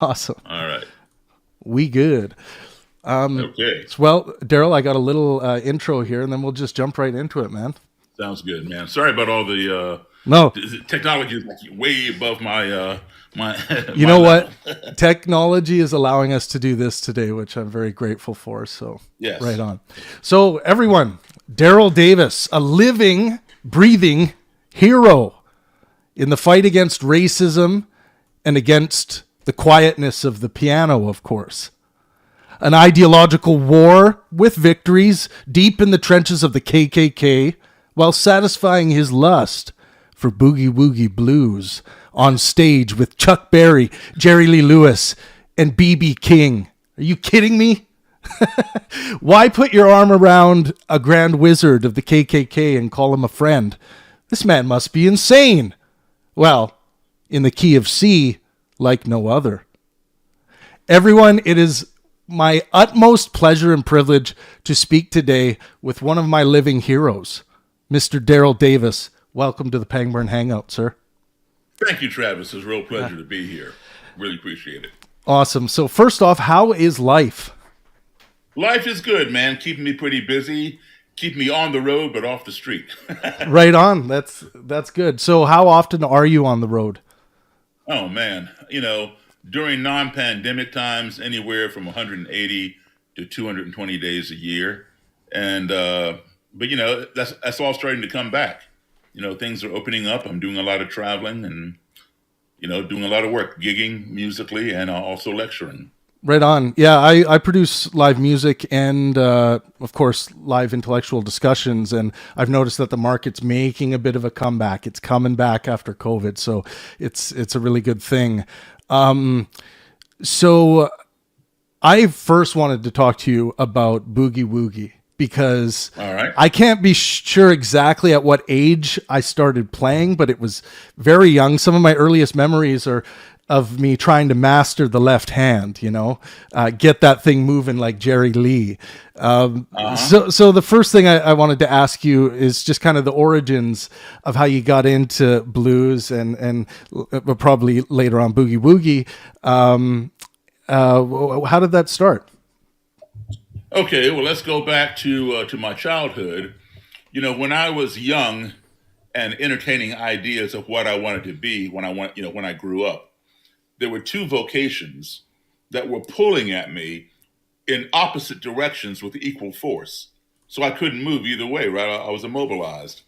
Awesome. All right. We good. Okay. Well, Daryl, I got a little intro here, and then we'll just jump right into it, man. Sounds good, man. Sorry about all No, the technology is like way above my you my know level. what? Technology is allowing us to do this today, which I'm very grateful for. So, Yes. right on. So, everyone, Daryl Davis, a living, breathing hero in the fight against racism and against the quietness of the piano, of course. An ideological war with victories deep in the trenches of the KKK while satisfying his lust for boogie-woogie blues on stage with Chuck Berry, Jerry Lee Lewis, and B.B. King. Are you kidding me? Why put your arm around a grand wizard of the KKK and call him a friend? This man must be insane. Well, in the key of C, like no other. Everyone, it is my utmost pleasure and privilege to speak today with one of my living heroes, Mr. Daryl Davis. Welcome to the Pangburn Hangout, sir. Thank you, Travis. It's a real pleasure to be here. Really appreciate it. Awesome. So first off, how is life? Life is good, man. Keeping me pretty busy. Keeping me on the road, but off the street. Right on. That's good. So how often are you on the road? Oh, man. During non-pandemic times, anywhere from 180 to 220 days a year. And, but that's all starting to come back. Things are opening up. I'm doing a lot of traveling and, doing a lot of work, gigging musically and also lecturing. Right on. Yeah, I produce live music and, of course, live intellectual discussions. And I've noticed that the market's making a bit of a comeback. It's coming back after COVID. So it's a really good thing. So I first wanted to talk to you about boogie-woogie because All right. I can't be sure exactly at what age I started playing, but it was very young. Some of my earliest memories are of me trying to master the left hand, get that thing moving like Jerry Lee. So the first thing I wanted to ask you is just kind of the origins of how you got into blues and probably later on boogie woogie. How did that start? Okay, well, let's go back to my childhood. When I was young and entertaining ideas of what I wanted to be when I grew up, there were two vocations that were pulling at me in opposite directions with equal force. So I couldn't move either way, right? I was immobilized.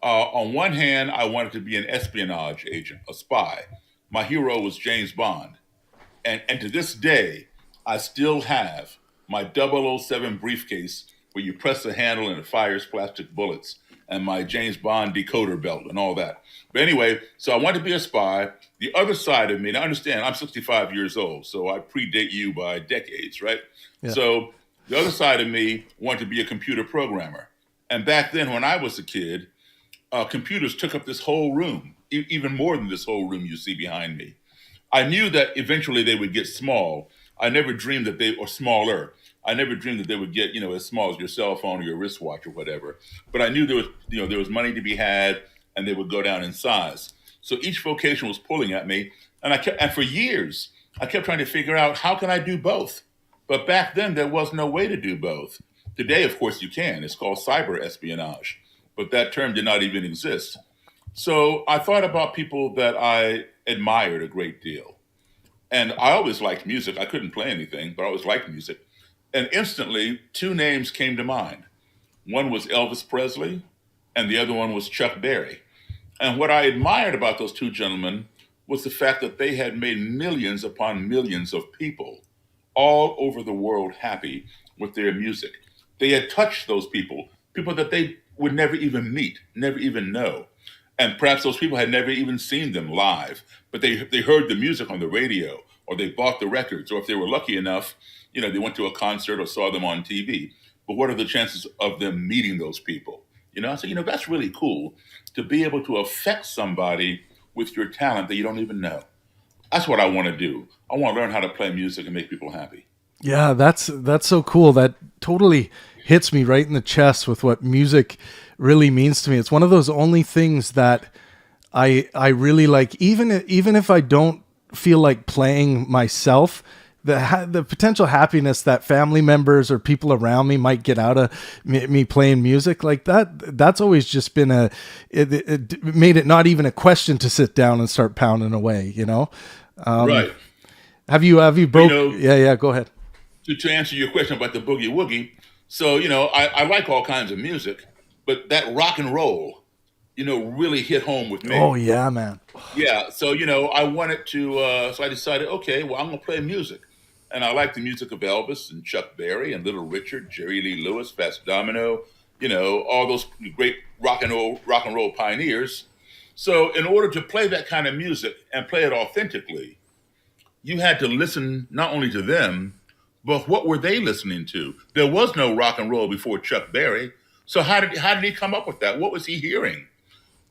On one hand, I wanted to be an espionage agent, a spy. My hero was James Bond. And to this day, I still have my 007 briefcase where you press the handle and it fires plastic bullets, and my James Bond decoder belt and all that. But anyway, so I wanted to be a spy. The other side of me, now understand, I'm 65 years old, so I predate you by decades, right? Yeah. So the other side of me wanted to be a computer programmer. And back then, when I was a kid, computers took up this whole room, even more than this whole room you see behind me. I knew that eventually they would get small. I never dreamed that or smaller. I never dreamed that they would get, as small as your cell phone or your wristwatch or whatever. But I knew there was money to be had, and they would go down in size. So each vocation was pulling at me, and for years I kept trying to figure out how can I do both. But back then there was no way to do both. Today, of course, you can. It's called cyber espionage, but that term did not even exist. So I thought about people that I admired a great deal. And I always liked music. I couldn't play anything, but I always liked music. And instantly, two names came to mind. One was Elvis Presley, and the other one was Chuck Berry. And what I admired about those two gentlemen was the fact that they had made millions upon millions of people all over the world happy with their music. They had touched those people that they would never even meet, never even know. And perhaps those people had never even seen them live, but they heard the music on the radio, or they bought the records, or if they were lucky enough, they went to a concert or saw them on TV. But what are the chances of them meeting those people? So that's really cool to be able to affect somebody with your talent that you don't even know. That's what I want to do. I want to learn how to play music and make people happy. Yeah, that's so cool. That totally hits me right in the chest with what music really means to me. It's one of those only things that I really like, even if I don't feel like playing myself, the potential happiness that family members or people around me might get out of me playing music like that's always just been it made it not even a question to sit down and start pounding away, Right. Have you broke? Yeah, go ahead. To answer your question about the boogie-woogie, so, I like all kinds of music, but that rock and roll, really hit home with me. Oh yeah, man. Yeah, so, I wanted to, so I decided, okay, well, I'm going to play music. And I like the music of Elvis and Chuck Berry and Little Richard, Jerry Lee Lewis, Fats Domino, all those great rock and roll pioneers. So in order to play that kind of music and play it authentically, you had to listen not only to them, but what were they listening to? There was no rock and roll before Chuck Berry. So how did he come up with that? What was he hearing?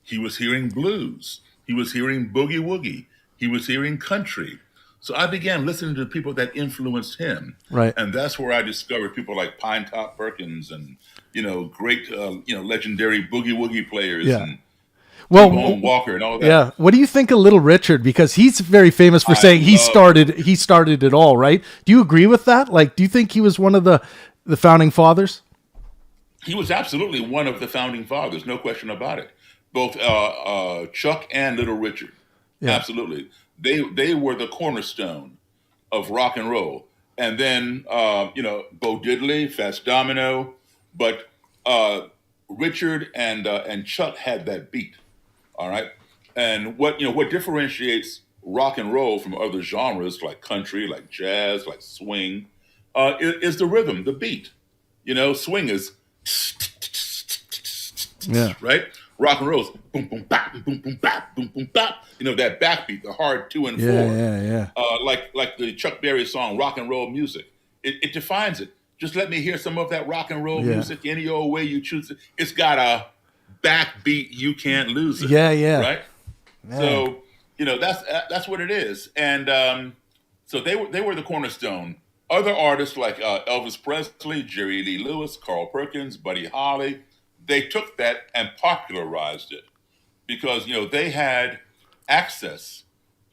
He was hearing blues. He was hearing boogie-woogie. He was hearing country. So I began listening to people that influenced him. Right. And that's where I discovered people like Pinetop Perkins and, great, legendary boogie-woogie players. Yeah. And Well, Walker and all that. Yeah. What do you think of Little Richard? Because he's very famous for saying he started it all, right? Do you agree with that? Like, do you think he was one of the founding fathers? He was absolutely one of the founding fathers, no question about it. Both Chuck and Little Richard. Yeah. Absolutely. They were the cornerstone of rock and roll. And then, Bo Diddley, Fats Domino, but Richard and Chuck had that beat. All right. And what differentiates rock and roll from other genres like country, like jazz, like swing, is the rhythm, the beat. Swing is right. Rock and roll is boom boom bop, boom boom bop, boom boom bop. That backbeat, the hard 2 and 4. Yeah. Like the Chuck Berry song, rock and roll music. It defines it. Just let me hear some of that rock and roll music any old way you choose it. It's got a backbeat, you can't lose it. Yeah. Right. Man. So that's what it is. And so they were the cornerstone. Other artists like Elvis Presley, Jerry Lee Lewis, Carl Perkins, Buddy Holly, they took that and popularized it because they had access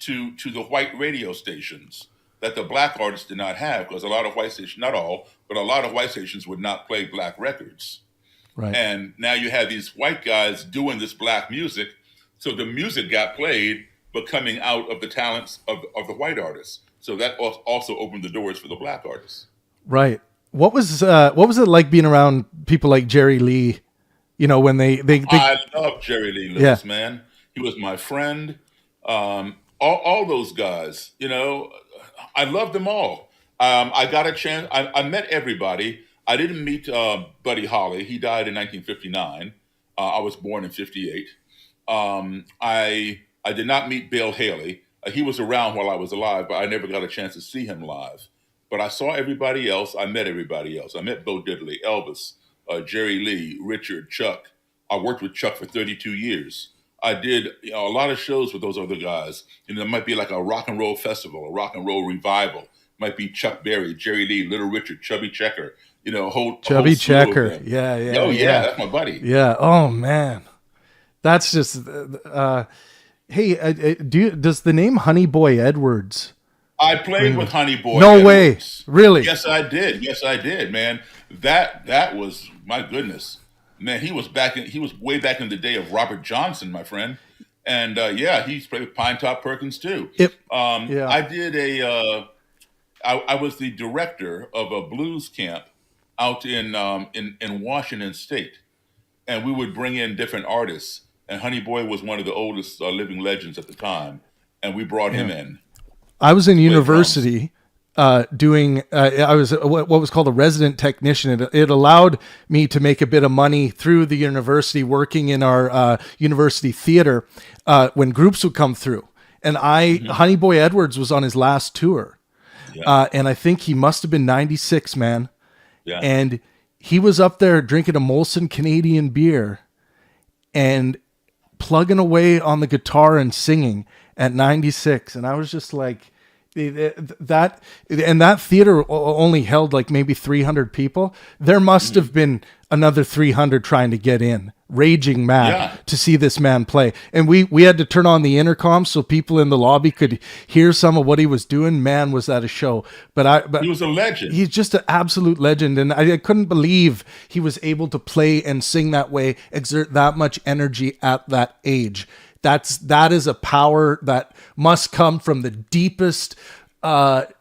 to the white radio stations that the black artists did not have, because a lot of white stations, not all, but a lot of white stations would not play black records. Right. And now you had these white guys doing this black music, so the music got played, but coming out of the talents of the white artists. So that also opened the doors for the black artists. Right. What was it like being around people like Jerry Lee? When they I love Jerry Lee Lewis, man. He was my friend. All those guys, I loved them all. I got a chance. I met everybody. I didn't meet Buddy Holly. He died in 1959. I was born in 58. I did not meet Bill Haley. He was around while I was alive, but I never got a chance to see him live. But I saw everybody else. I met everybody else. I met Bo Diddley, Elvis, Jerry Lee, Richard, Chuck. I worked with Chuck for 32 years. I did a lot of shows with those other guys. There might be like a rock and roll festival, a rock and roll revival. Might be Chuck Berry, Jerry Lee, Little Richard, Chubby Checker. Chubby Checker. Yeah. Oh yeah, that's my buddy. Yeah. Oh man, that's just. Hey, does the name Honey Boy Edwards? I played with Honey Boy. No Edwards. Way, really? Yes, I did, man. That was, my goodness, man. He was way back in the day of Robert Johnson, my friend, and he's played with Pinetop Perkins too. I did I was the director of a blues camp out in Washington State, and we would bring in different artists. And Honey Boy was one of the oldest living legends at the time, and we brought him in. I was in university doing. I was what was called a resident technician. It allowed me to make a bit of money through the university, working in our university theater when groups would come through. And Honey Boy Edwards was on his last tour, and I think he must have been 96, man. Yeah. And he was up there drinking a Molson Canadian beer, and plugging away on the guitar and singing at 96. And I was just like, that theater only held like maybe 300 people. There must have been another 300 trying to get in, raging mad to see this man play. And we had to turn on the intercom so people in the lobby could hear some of what he was doing. Man, was that a show. But he was a legend. He's just an absolute legend. And I couldn't believe he was able to play and sing that way, exert that much energy at that age. That is a power that must come from the deepest level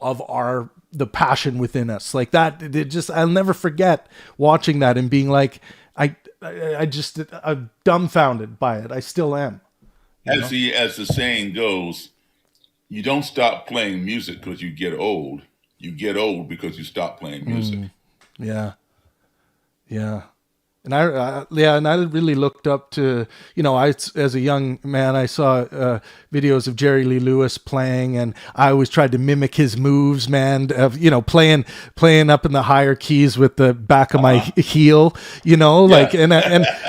of the passion within us. Like that, I'll never forget watching that and being like, I'm dumbfounded by it. I still am. As the saying goes, you don't stop playing music because you get old. You get old because you stop playing music. Yeah. And I really looked up to, as a young man, I saw videos of Jerry Lee Lewis playing, and I always tried to mimic his moves, man, of, playing up in the higher keys with the back of my heel, like, and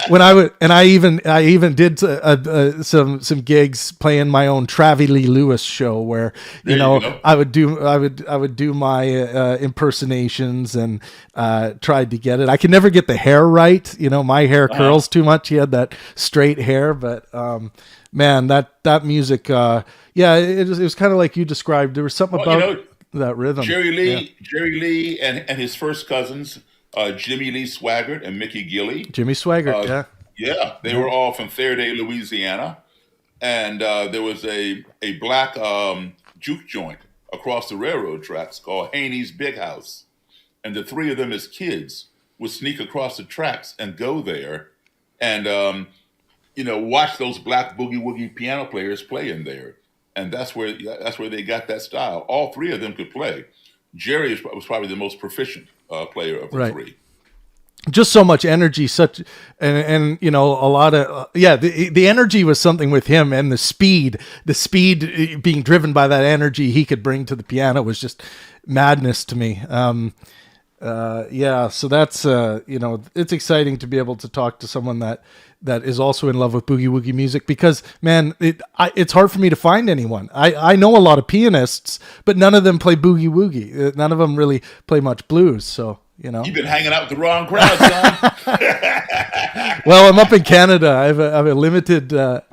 when I even did some gigs playing my own Trav Lee Lewis show where, I would do my impersonations and tried to get it. I could never get the hair right. My hair curls too much. He had that straight hair, but man, that music, it was kind of like you described. There was something about that rhythm. Jerry Lee and his first cousins, Jimmy Lee Swaggart and Mickey Gilley. Jimmy Swaggart, they were all from Faraday, Louisiana, and there was a black juke joint across the railroad tracks called Haney's Big House, and the three of them as kids would sneak across the tracks and go there and, watch those black boogie-woogie piano players play in there. And that's where they got that style. All three of them could play. Jerry was probably the most proficient player of the three. Just so much energy, and a lot of the energy was something with him, and the speed being driven by that energy he could bring to the piano was just madness to me. So that's it's exciting to be able to talk to someone that is also in love with boogie-woogie music, because man, it's hard for me to find anyone. I know a lot of pianists, but none of them play boogie-woogie. None of them really play much blues. So you've been hanging out with the wrong crowd, son. Well, I'm up in Canada. I have a limited where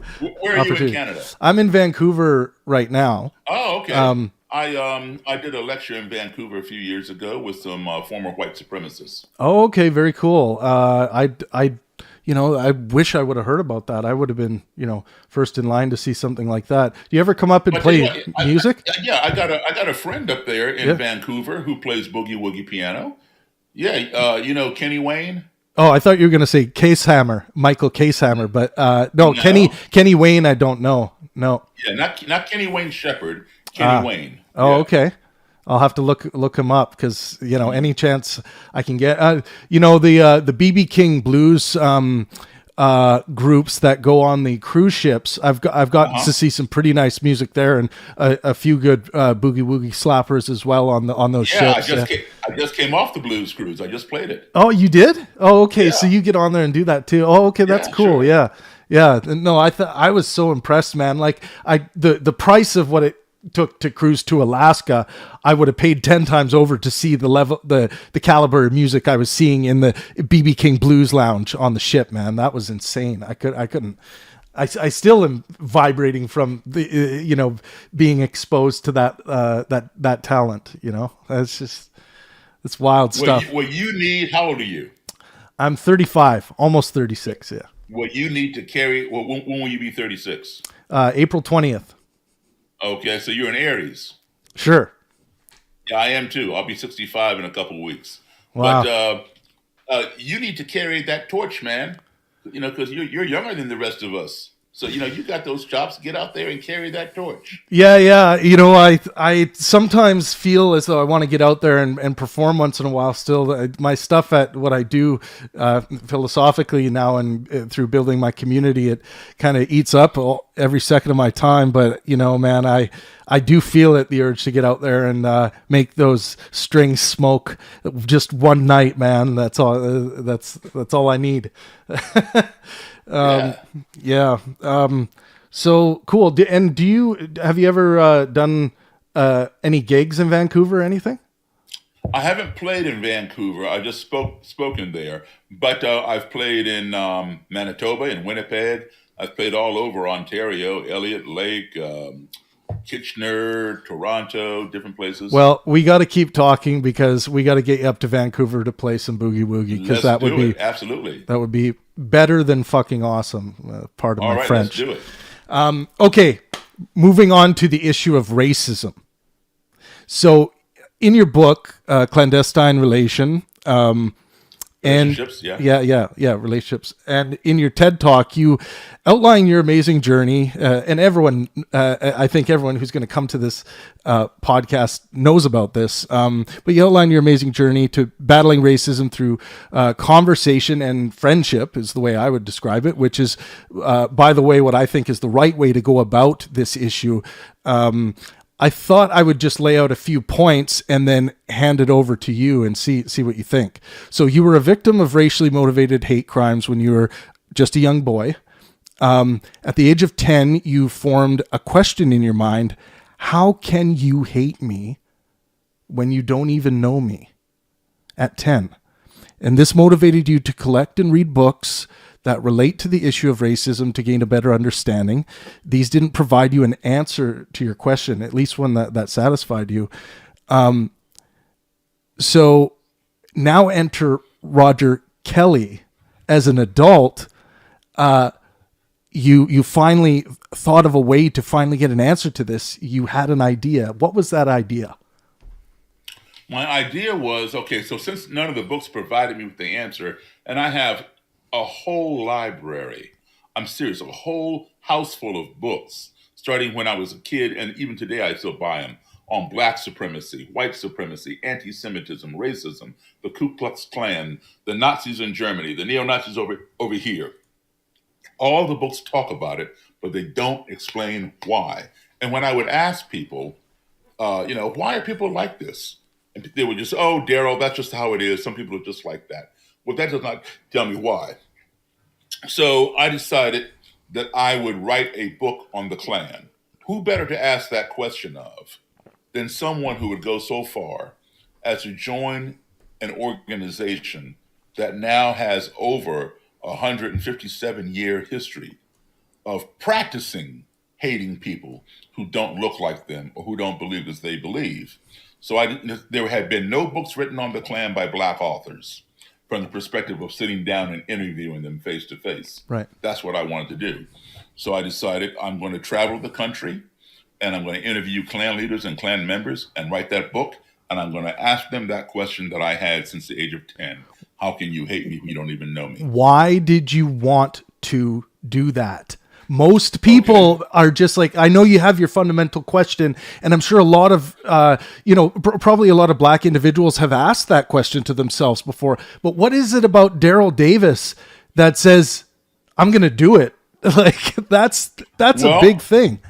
are you in Canada? I'm in Vancouver right now. Oh, okay. I did a lecture in Vancouver a few years ago with some former white supremacists. Oh, okay, very cool. I wish I would have heard about that. I would have been, first in line to see something like that. Do you ever come up and play music? I got a friend up there in Vancouver who plays boogie-woogie piano. Yeah, Kenny Wayne. Oh, I thought you were going to say Michael Casehammer, but no, Kenny Wayne. I don't know. No. Yeah, not Kenny Wayne Shepherd. Kenny Wayne. Oh, okay. I'll have to look him up, because any chance I can get. The BB King blues groups that go on the cruise ships. I've gotten to see some pretty nice music there, and a few good boogie woogie slappers as well on those ships. I just came off the blues cruise. I just played it. Oh, you did? Oh, okay. Yeah. So you get on there and do that too. Oh, okay. That's cool. Sure. Yeah. Yeah. No, I was so impressed, man. Like the price of what it took to cruise to Alaska, I would have paid 10 times over to see the caliber of music I was seeing in the BB King Blues Lounge on the ship, man. That was insane. I still am vibrating from the being exposed to that talent. It's wild stuff. What you need, how old are you? I'm 35, almost 36. Yeah. What you need to carry, when will you be 36? April 20th. Okay, so you're an Aries. Sure. Yeah, I am too. I'll be 65 in a couple of weeks. Wow. But you need to carry that torch, man. Because you're younger than the rest of us. So, you got those chops. Get out there and carry that torch. Yeah. I sometimes feel as though I want to get out there and perform once in a while still. My stuff at what I do philosophically now and through building my community, it kind of eats up every second of my time. But, man, I do feel it, the urge to get out there and make those strings smoke just one night, man. That's all I need. So cool. And have you ever done any gigs in Vancouver or anything? I haven't played in Vancouver. I just spoken there, but I've played in Manitoba, in Winnipeg. I've played all over Ontario, Elliott Lake, Kitchener, Toronto, different places. Well, we got to keep talking because we got to get you up to Vancouver to play some boogie-woogie, because Let's do it. Absolutely. That would be better than fucking awesome. Pardon All my right, French. let's do it. Okay, moving on to the issue of racism. So, in your book, Clandestine Relation, and Relationships, relationships, and in your TED Talk, you outline your amazing journey, and everyone, I think everyone who's going to come to this podcast knows about this, but you outline your amazing journey to battling racism through conversation and friendship, is the way I would describe it, which is, by the way, what I think is the right way to go about this issue. I thought I would just lay out a few points and then hand it over to you and see what you think. So you were a victim of racially motivated hate crimes when you were just a young boy. At the age of 10, you formed a question in your mind: how can you hate me when you don't even know me? At 10. And this motivated you to collect and read books that relate to the issue of racism to gain a better understanding. These didn't provide you an answer to your question, at least one that satisfied you. So now enter Roger Kelly. As an adult, you finally thought of a way to finally get an answer to this. You had an idea. What was that idea? My idea was, okay, so since none of the books provided me with the answer, and I have a whole library, I'm serious, a whole house full of books, starting when I was a kid, and even today I still buy them, on black supremacy, white supremacy, anti-Semitism, racism, the Ku Klux Klan, the Nazis in Germany, the neo-Nazis over here. All the books talk about it, but they don't explain why. And when I would ask people, why are people like this? And they would just, oh, Daryl, that's just how it is. Some people are just like that. Well, that does not tell me why. So I decided that I would write a book on the Klan. Who better to ask that question of than someone who would go so far as to join an organization that now has over 157-year history of practicing hating people who don't look like them or who don't believe as they believe. So there had been no books written on the Klan by black authors from the perspective of sitting down and interviewing them face to face. Right. That's what I wanted to do. So I decided I'm going to travel the country and I'm going to interview Klan leaders and Klan members and write that book. And I'm going to ask them that question that I had since the age of 10. How can you hate me if you don't even know me? Why did you want to do that? Most people are just like, I know you have your fundamental question, and I'm sure a lot of, probably a lot of black individuals have asked that question to themselves before. But what is it about Daryl Davis that says, I'm going to do it? Like, that's a big thing.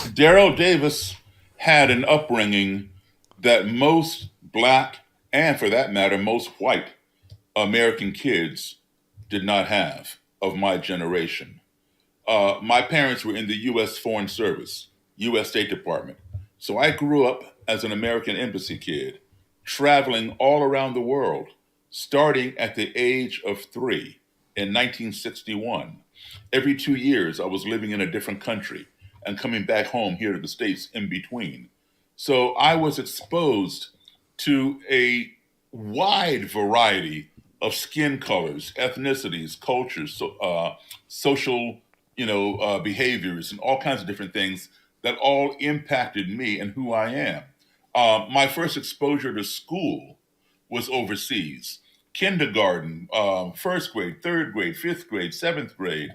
Daryl Davis had an upbringing that most black, and for that matter, most white American kids did not have of my generation. My parents were in the U.S. Foreign Service, U.S. State Department. So I grew up as an American embassy kid, traveling all around the world, starting at the age of 3 in 1961. Every 2 years, I was living in a different country and coming back home here to the States in between. So I was exposed to a wide variety of skin colors, ethnicities, cultures, social behaviors and all kinds of different things that all impacted me and who I am. My first exposure to school was overseas. Kindergarten, first grade, third grade, fifth grade, seventh grade.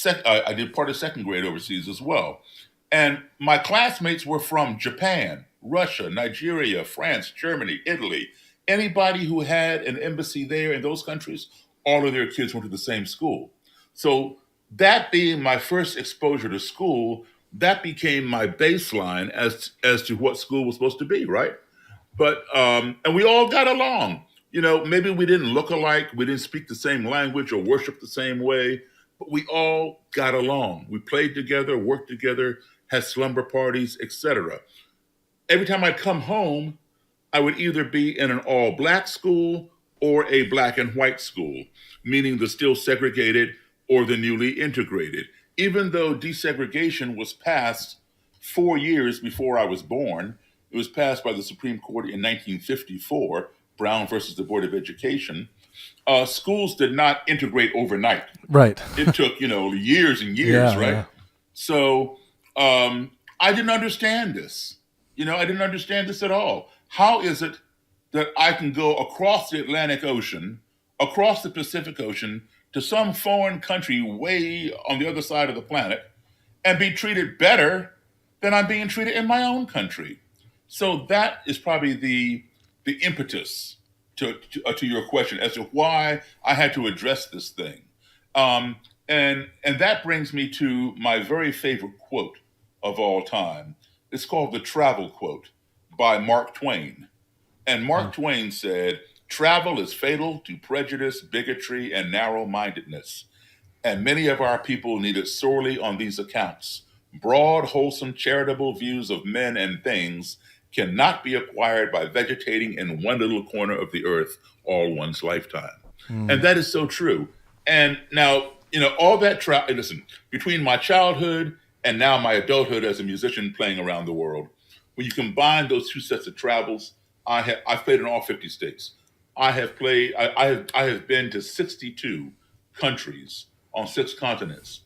I did part of second grade overseas as well. And my classmates were from Japan, Russia, Nigeria, France, Germany, Italy. Anybody who had an embassy there in those countries, all of their kids went to the same school. So that being my first exposure to school, that became my baseline as to what school was supposed to be, right? But and we all got along. Maybe we didn't look alike, we didn't speak the same language or worship the same way, but we all got along. We played together, worked together, had slumber parties, etc. Every time I'd come home, I would either be in an all black school or a black and white school, meaning the still segregated or the newly integrated. Even though desegregation was passed 4 years before I was born, it was passed by the Supreme Court in 1954, Brown versus the Board of Education. Schools did not integrate overnight. Right. It took, years and years, Yeah, right? yeah. So I didn't understand this. I didn't understand this at all. How is it that I can go across the Atlantic Ocean, across the Pacific Ocean, to some foreign country way on the other side of the planet and be treated better than I'm being treated in my own country? So that is probably the impetus to your question as to why I had to address this thing. And that brings me to my very favorite quote of all time. It's called the Travel Quote by Mark Twain. And Mark Twain said, "Travel is fatal to prejudice, bigotry, and narrow-mindedness. And many of our people need it sorely on these accounts. Broad, wholesome, charitable views of men and things cannot be acquired by vegetating in one little corner of the earth all one's lifetime." And that is so true. And now, all that listen, between my childhood and now my adulthood as a musician playing around the world, when you combine those two sets of travels, I've played in all 50 states. I have been to 62 countries on 6 continents.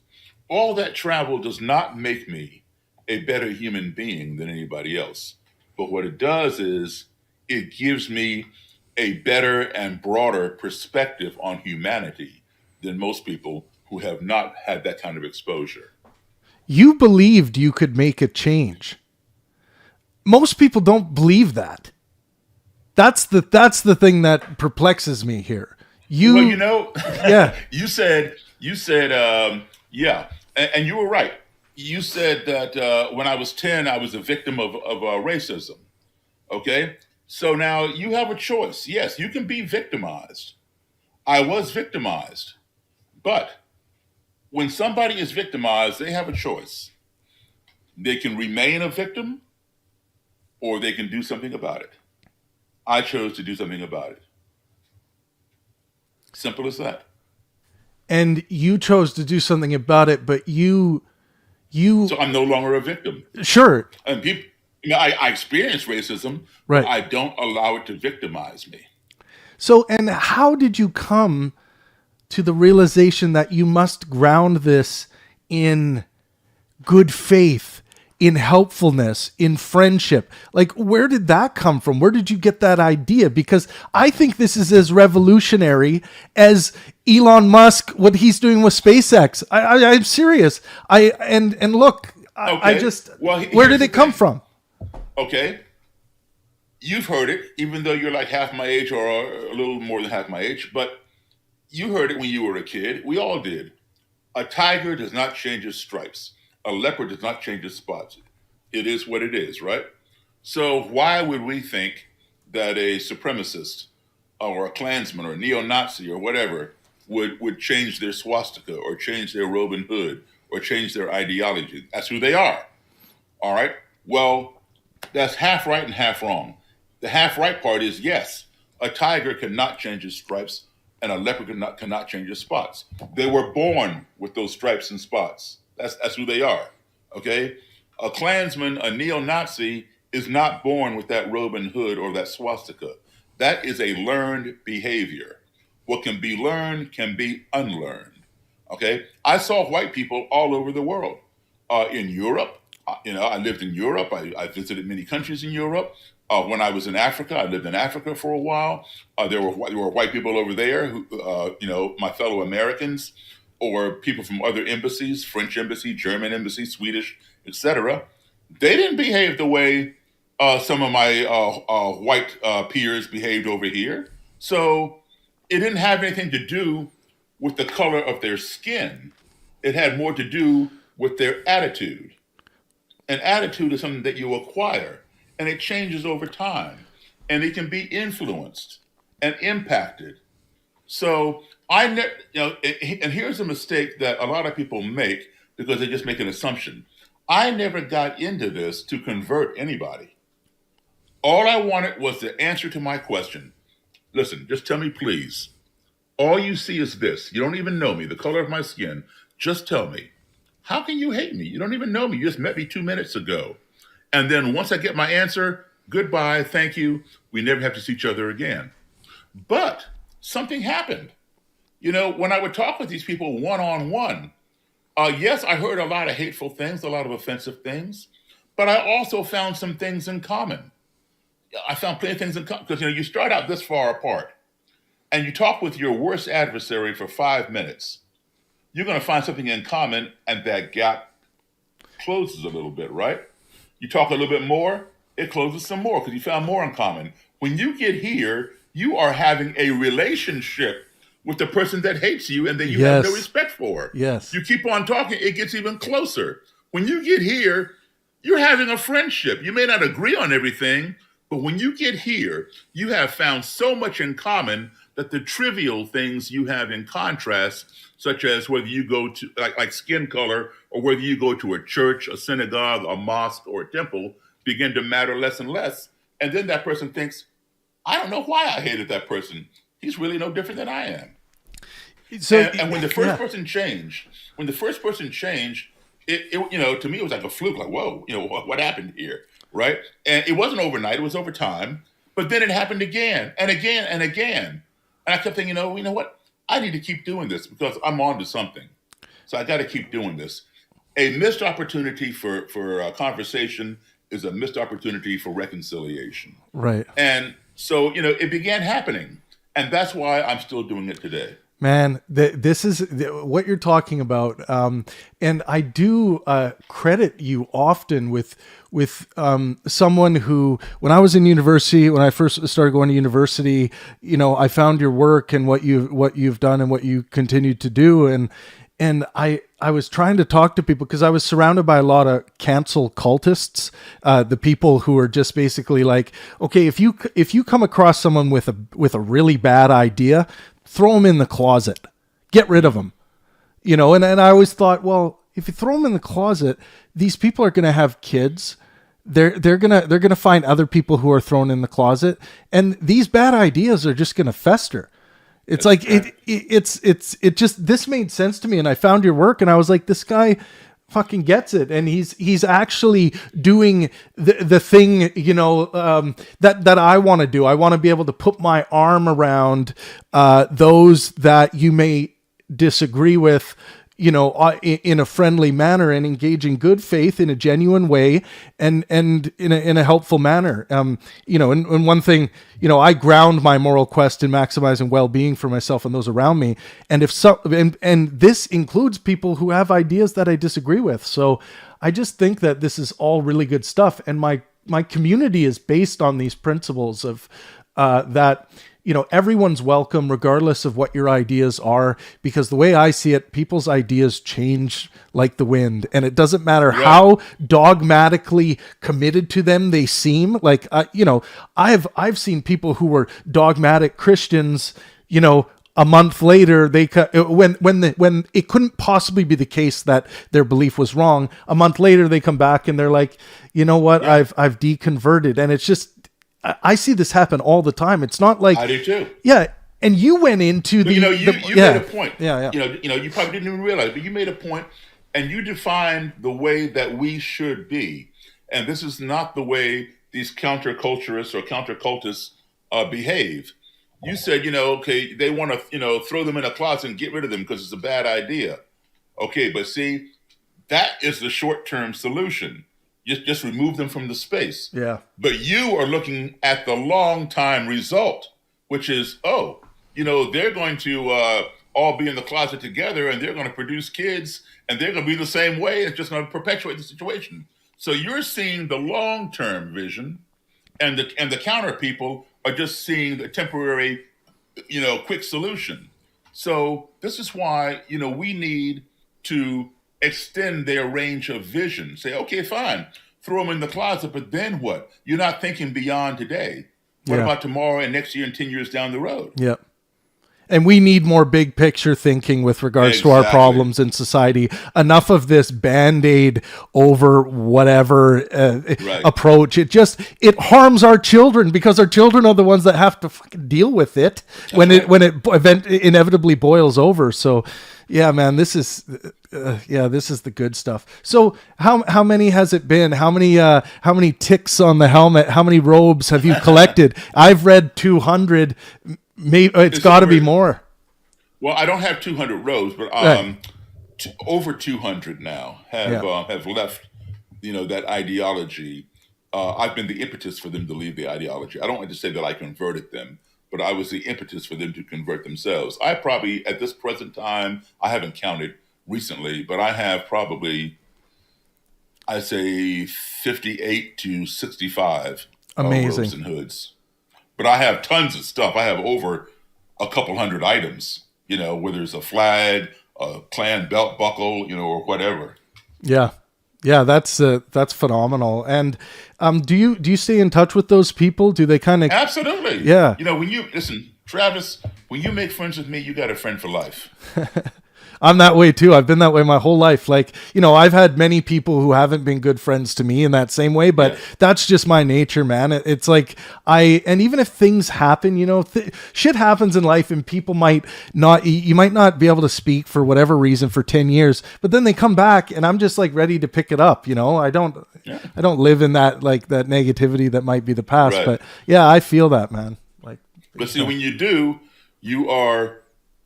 All that travel does not make me a better human being than anybody else. But what it does is it gives me a better and broader perspective on humanity than most people who have not had that kind of exposure. You believed you could make a change. Most people don't believe that. That's the thing that perplexes me here. Yeah. you said, yeah, and you were right. You said that when I was 10, I was a victim of racism. Okay, so now you have a choice. Yes, you can be victimized. I was victimized, but when somebody is victimized, they have a choice. They can remain a victim, or they can do something about it. I chose to do something about it. Simple as that. And you chose to do something about it, but you. So I'm no longer a victim. Sure. And people, I experience racism, right. But I don't allow it to victimize me. So, and how did you come to the realization that you must ground this in good faith, in helpfulness, in friendship? Like, where did that come from? Where did you get that idea? Because I think this is as revolutionary as Elon Musk, what he's doing with SpaceX. I'm serious. Look, Okay. Where did it come from? Okay. You've heard it, even though you're like half my age or a little more than half my age, but you heard it when you were a kid. We all did. A tiger does not change its stripes. A leopard does not change its spots. It is what it is, right? So why would we think that a supremacist or a Klansman or a neo-Nazi or whatever would change their swastika or change their robe and hood or change their ideology? That's who they are. All right? Well, that's half right and half wrong. The half right part is, yes, a tiger cannot change its stripes and a leopard cannot change its spots. They were born with those stripes and spots. That's who they are, okay? A Klansman, a neo-Nazi, is not born with that robe and hood or that swastika. That is a learned behavior. What can be learned can be unlearned, okay? I saw white people all over the world. In Europe, I lived in Europe. I visited many countries in Europe. When I was in Africa, I lived in Africa for a while. There were white people over there who, my fellow Americans, or people from other embassies, French embassy, German embassy, Swedish, etc. They didn't behave the way some of my white peers behaved over here. So it didn't have anything to do with the color of their skin. It had more to do with their attitude. An attitude is something that you acquire, and it changes over time, and it can be influenced and impacted. So I never, and here's a mistake that a lot of people make because they just make an assumption. I never got into this to convert anybody. All I wanted was the answer to my question. Listen, just tell me, please. All you see is this. You don't even know me, the color of my skin. Just tell me. How can you hate me? You don't even know me. You just met me 2 minutes ago. And then once I get my answer, goodbye, thank you. We never have to see each other again. But something happened. When I would talk with these people one-on-one, yes, I heard a lot of hateful things, a lot of offensive things, but I also found some things in common. I found plenty of things in common because, you start out this far apart and you talk with your worst adversary for 5 minutes. You're going to find something in common and that gap closes a little bit, right? You talk a little bit more, it closes some more because you found more in common. When you get here, you are having a relationship with the person that hates you and that you have no respect for. Yes. You keep on talking, it gets even closer. When you get here, you're having a friendship. You may not agree on everything, but when you get here, you have found so much in common that the trivial things you have in contrast, such as whether you go to like skin color or whether you go to a church, a synagogue, a mosque, or a temple, begin to matter less and less. And then that person thinks, I don't know why I hated that person. He's really no different than I am. So, and when the first person changed, it to me it was like a fluke. Like, whoa, what happened here, right? And it wasn't overnight; it was over time. But then it happened again and again and again. And I kept thinking, you know what? I need to keep doing this because I'm on to something. So I got to keep doing this. A missed opportunity for conversation is a missed opportunity for reconciliation. Right. And so it began happening. And that's why I'm still doing it today. Man, this is what you're talking about. And I do credit you often with someone who, when I was in university, when I first started going to university, I found your work and what you've done and what you continue to do. And I was trying to talk to people because I was surrounded by a lot of cancel cultists, the people who are just basically like, okay, if you come across someone with a really bad idea, throw them in the closet, get rid of them, and I always thought, well, if you throw them in the closet, these people are going to have kids. They're gonna find other people who are thrown in the closet, and these bad ideas are just going to fester. It's like it just this made sense to me, and I found your work, and I was like, this guy fucking gets it, and he's actually doing the thing that I want to do. I want to be able to put my arm around those that you may disagree with, in a friendly manner, and engage in good faith in a genuine way, and in a helpful manner. And one thing, I ground my moral quest in maximizing well-being for myself and those around me. And and this includes people who have ideas that I disagree with. So I just think that this is all really good stuff. And my community is based on these principles of that. Everyone's welcome regardless of what your ideas are, because the way I see it, people's ideas change like the wind, and it doesn't matter how dogmatically committed to them they seem. Like, I've seen people who were dogmatic Christians, a month later, when it couldn't possibly be the case that their belief was wrong, a month later they come back and they're like, you know what, I've deconverted. And it's just, I see this happen all the time. It's not like I do too. Yeah, and you went into you made a point. Yeah. You probably didn't even realize, but you made a point, and you defined the way that we should be. And this is not the way these counterculturists or countercultists behave. You said, okay, they want to, throw them in a closet and get rid of them because it's a bad idea. Okay, but see, that is the short-term solution. Just remove them from the space. Yeah. But you are looking at the long-time result, which is, they're going to all be in the closet together, and they're going to produce kids, and they're going to be the same way. It's just going to perpetuate the situation. So you're seeing the long-term vision, and the counter people are just seeing the temporary, quick solution. So this is why, we need to extend their range of vision. Say, okay, fine, throw them in the closet, but then what? You're not thinking beyond today. What about tomorrow and next year and 10 years down the road? Yep. And we need more big picture thinking with regards to our problems in society. Enough of this Band-Aid over whatever approach. It harms our children, because our children are the ones that have to fucking deal with it when it inevitably boils over. So yeah, man, this is the good stuff. So how many has it been? How many ticks on the helmet? How many robes have you collected? I've read 200. Maybe it's got to be more. Well, I don't have 200 rows, but over 200 now have left. That ideology. I've been the impetus for them to leave the ideology. I don't want to say that I converted them, but I was the impetus for them to convert themselves. I probably, at this present time, I haven't counted recently, but I have probably, I'd say 58 to 65 robes and hoods. But I have tons of stuff. I have over a couple hundred items, whether it's a flag, a Klan belt buckle, or whatever. Yeah. Yeah, that's phenomenal. And do you stay in touch with those people? Do they kind of... Absolutely. Yeah. When you listen, Travis, when you make friends with me, you got a friend for life. I'm that way too. I've been that way my whole life. Like, I've had many people who haven't been good friends to me in that same way, but that's just my nature, man. It's like and even if things happen, shit happens in life, and people you might not be able to speak for whatever reason for 10 years, but then they come back and I'm just like ready to pick it up. I don't live in that, like that negativity that might be the past, but yeah, I feel that, man. Like, but see, when you do, you are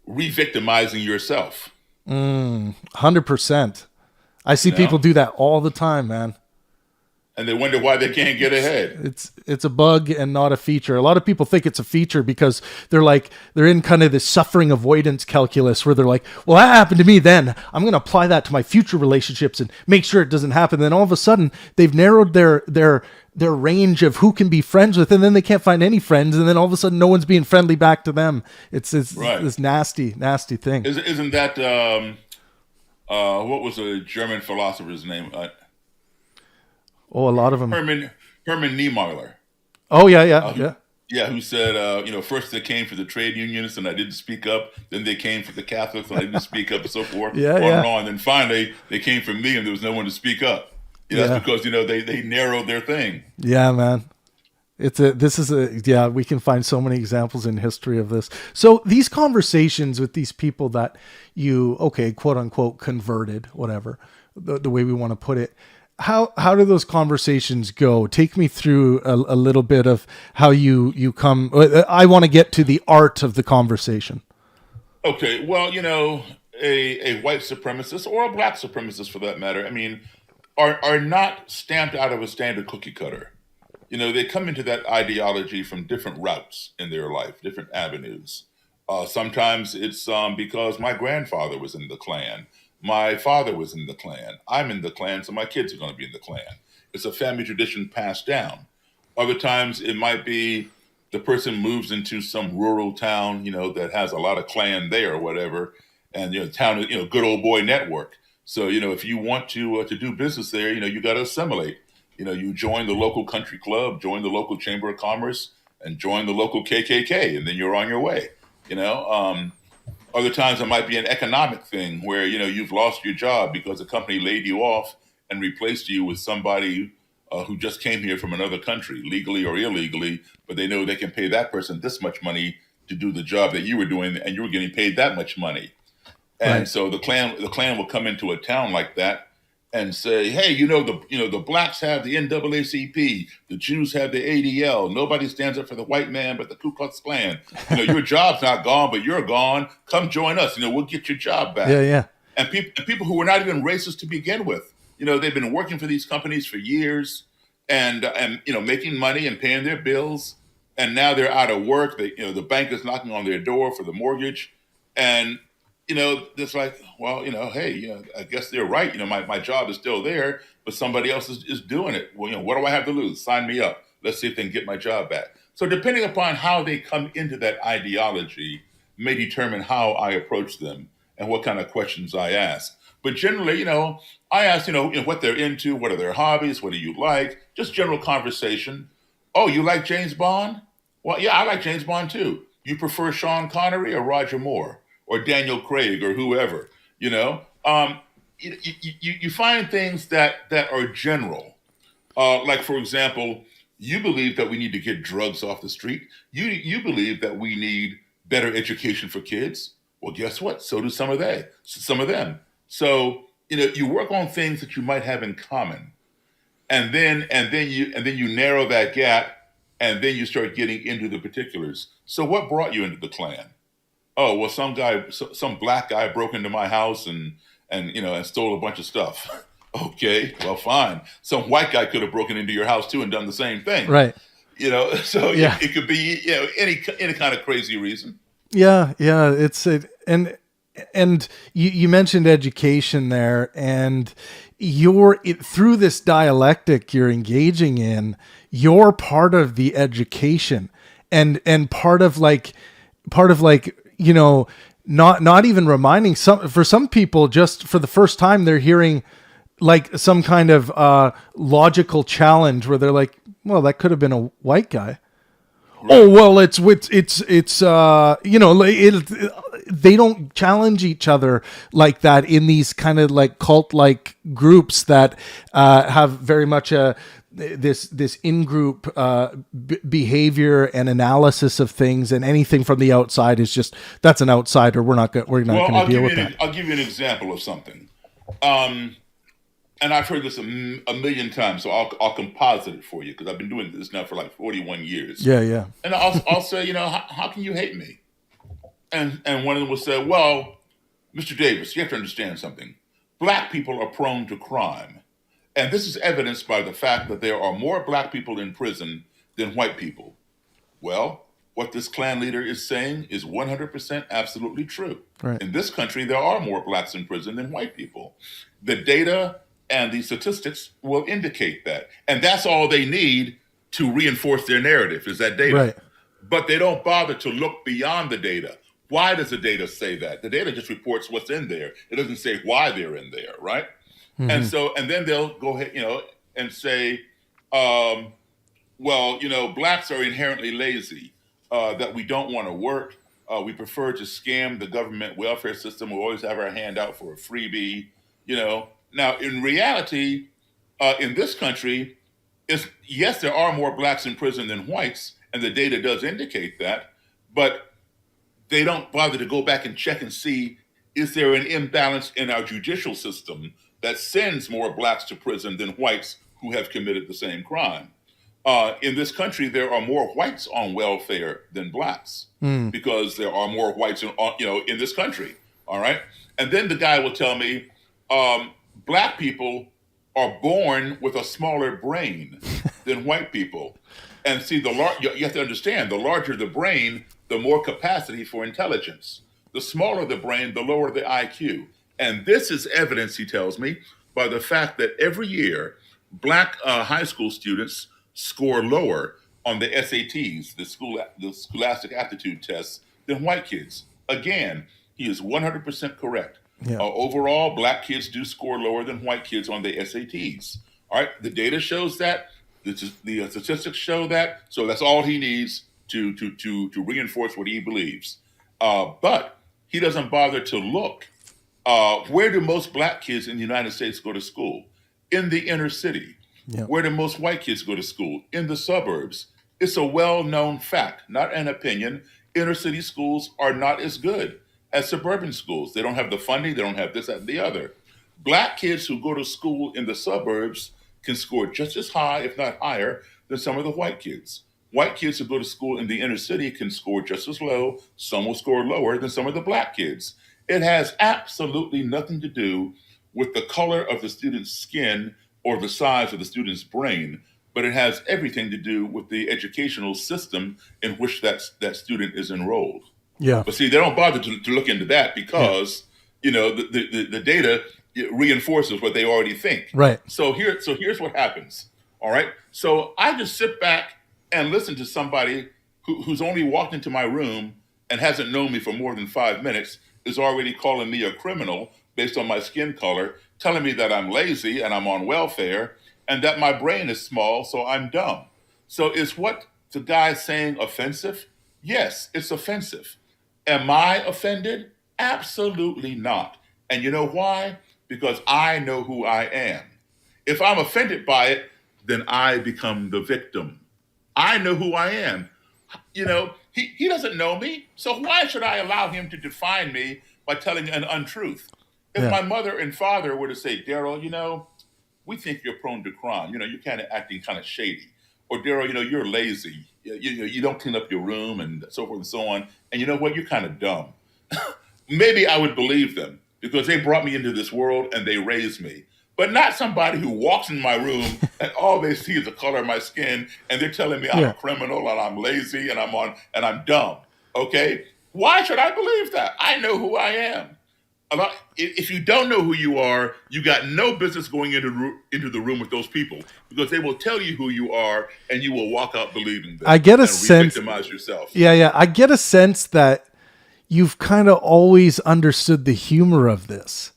re-victimizing yourself. 100%. I see people do that all the time, man. And they wonder why they can't get ahead. It's a bug and not a feature. A lot of people think it's a feature because they're in kind of this suffering avoidance calculus where they're like, well, that happened to me then. I'm going to apply that to my future relationships and make sure it doesn't happen. Then all of a sudden they've narrowed their range of who can be friends with, and then they can't find any friends, and then all of a sudden no one's being friendly back to them. It's this nasty thing. Isn't that what was the German philosopher's name? A lot of them. Herman Niemöller. Oh yeah. Who said, first they came for the trade unionists and I didn't speak up. Then they came for the Catholics and I didn't speak up, and so forth. And on. And then finally they came for me and there was no one to speak up. That's because they narrowed their thing. Yeah, man. We can find so many examples in history of this. So these conversations with these people that you, quote unquote, converted, whatever, the way we want to put it. How do those conversations go? Take me through a little bit of how you come. I want to get to the art of the conversation. Okay, well, a white supremacist or a black supremacist for that matter, are not stamped out of a standard cookie cutter. They come into that ideology from different routes in their life, different avenues. Sometimes it's because my grandfather was in the Klan. My father was in the Klan. I'm in the Klan, so my kids are going to be in the Klan. It's a family tradition passed down. Other times it might be the person moves into some rural town, that has a lot of Klan there or whatever, and town, good old boy network. So if you want to do business there, you got to assimilate. You join the local country club, join the local chamber of commerce, and join the local KKK, and then you're on your way. Other times it might be an economic thing where, you've lost your job because the company laid you off and replaced you with somebody who just came here from another country, legally or illegally, but they know they can pay that person this much money to do the job that you were doing, and you were getting paid that much money. And so the Klan will come into a town like that and say, hey, the blacks have the NAACP, the Jews have the ADL. Nobody stands up for the white man but the Ku Klux Klan. Your job's not gone, but you're gone. Come join us. We'll get your job back. Yeah. And people who were not even racist to begin with. They've been working for these companies for years and making money and paying their bills. And now they're out of work. The bank is knocking on their door for the mortgage. And it's like, well, hey, I guess they're right. My job is still there, but somebody else is doing it. Well, what do I have to lose? Sign me up. Let's see if they can get my job back. So depending upon how they come into that ideology may determine how I approach them and what kind of questions I ask. But generally, I ask, what they're into, what are their hobbies, what do you like? Just general conversation. Oh, you like James Bond? Well, yeah, I like James Bond too. You prefer Sean Connery or Roger Moore or Daniel Craig or whoever, you know? You find things that are general. Like, for example, you believe that we need to get drugs off the street. You believe that we need better education for kids. Well, guess what? So do some of them. So, you work on things that you might have in common. And then you narrow that gap, and then you start getting into the particulars. So what brought you into the Klan? Oh, well, some black guy broke into my house and stole a bunch of stuff. Okay, well, fine. Some white guy could have broken into your house too and done the same thing. Right. So Yeah. it could be any kind of crazy reason. Yeah. And you mentioned education there, and through this dialectic you're engaging in, you're part of the education, and part of like not even reminding for some people, just for the first time they're hearing like some kind of logical challenge where they're like, well, that could have been a white guy. Right. Oh, well, they don't challenge each other like that in these kind of like cult-like groups that have very much this in-group behavior and analysis of things, and anything from the outside is just, that's an outsider. We're not going to deal with that. I'll give you an example of something. And I've heard this a million times, so I'll composite it for you, because I've been doing this now for like 41 years. Yeah. And I'll say, how can you hate me? And one of them will say, well, Mr. Davis, you have to understand something. Black people are prone to crime. And this is evidenced by the fact that there are more black people in prison than white people. Well, what this Klan leader is saying is 100% absolutely true. Right. In this country, there are more blacks in prison than white people. The data and the statistics will indicate that. And that's all they need to reinforce their narrative, is that data. Right. But they don't bother to look beyond the data. Why does the data say that? The data just reports what's in there. It doesn't say why they're in there, right? Mm-hmm. And then they'll go ahead, and say, blacks are inherently lazy, that we don't want to work. We prefer to scam the government welfare system. We always have our hand out for a freebie, Now, in reality, in this country, yes, there are more blacks in prison than whites, and the data does indicate that, but they don't bother to go back and check and see, is there an imbalance in our judicial system that sends more blacks to prison than whites who have committed the same crime? In this country, there are more whites on welfare than blacks, because there are more whites in this country, all right? And then the guy will tell me, black people are born with a smaller brain than white people. And see, you have to understand, the larger the brain, the more capacity for intelligence. The smaller the brain, the lower the IQ. And this is evidence, he tells me, by the fact that every year, black high school students score lower on the SATs, the Scholastic Aptitude Tests, than white kids. Again, he is 100% correct. Yeah. Overall, black kids do score lower than white kids on the SATs. All right, the data shows that. The statistics show that. So that's all he needs to reinforce what he believes. But he doesn't bother to look. Where do most black kids in the United States go to school? In the inner city. Yeah. Where do most white kids go to school? In the suburbs. It's a well-known fact, not an opinion. Inner city schools are not as good as suburban schools. They don't have the funding. They don't have this, that, and the other. Black kids who go to school in the suburbs can score just as high, if not higher, than some of the white kids. White kids who go to school in the inner city can score just as low. Some will score lower than some of the black kids. It has absolutely nothing to do with the color of the student's skin or the size of the student's brain, but it has everything to do with the educational system in which that student is enrolled. Yeah. But see, they don't bother to look into that because, the data reinforces what they already think. Right. So here's what happens. All right. So I just sit back and listen to somebody who's only walked into my room and hasn't known me for more than 5 minutes is already calling me a criminal based on my skin color, telling me that I'm lazy and I'm on welfare and that my brain is small, so I'm dumb. So is what the guy's saying offensive? Yes, it's offensive. Am I offended? Absolutely not. And you know why? Because I know who I am. If I'm offended by it, then I become the victim. I know who I am. He doesn't know me. So why should I allow him to define me by telling an untruth? If Yeah. my mother and father were to say, Daryl, we think you're prone to crime. You're kind of acting kind of shady. Or Daryl, you're lazy. You don't clean up your room and so forth and so on. And you know what? You're kind of dumb. Maybe I would believe them because they brought me into this world and they raised me. But not somebody who walks in my room and all they see is the color of my skin and they're telling me I'm a Yeah. criminal and I'm lazy and I'm dumb. Okay? Why should I believe that? I know who I am. If you don't know who you are, you got no business going into the room with those people because they will tell you who you are and you will walk out believing them. I get a and sense. Re-victimize yourself. Yeah. I get a sense that you've kind of always understood the humor of this.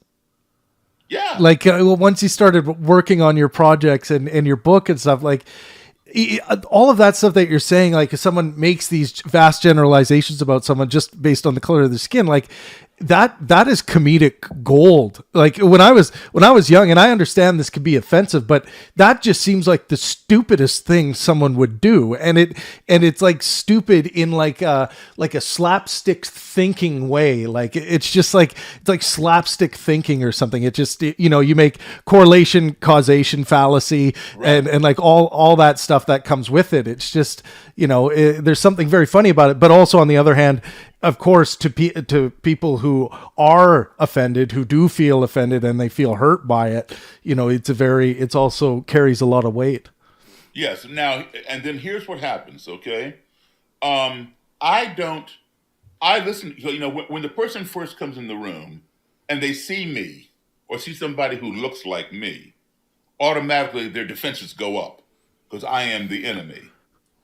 Yeah. Like once you started working on your projects and your book and stuff, like all of that stuff that you're saying, like if someone makes these vast generalizations about someone just based on the color of their skin, like that is comedic gold. Like when I was young, and I understand this could be offensive, but that just seems like the stupidest thing someone would do. And it's like stupid in like a slapstick thinking way. Like it's just like, it's like slapstick thinking or something. It just, you make correlation, causation, fallacy, Right. and like all that stuff that comes with it. It's just, there's something very funny about it, but also on the other hand, of course, to people who are offended, who do feel offended and they feel hurt by it, it's also carries a lot of weight. Yes. Now, and then here's what happens. Okay. I listen. So, when the person first comes in the room and they see me or see somebody who looks like me, automatically their defenses go up because I am the enemy.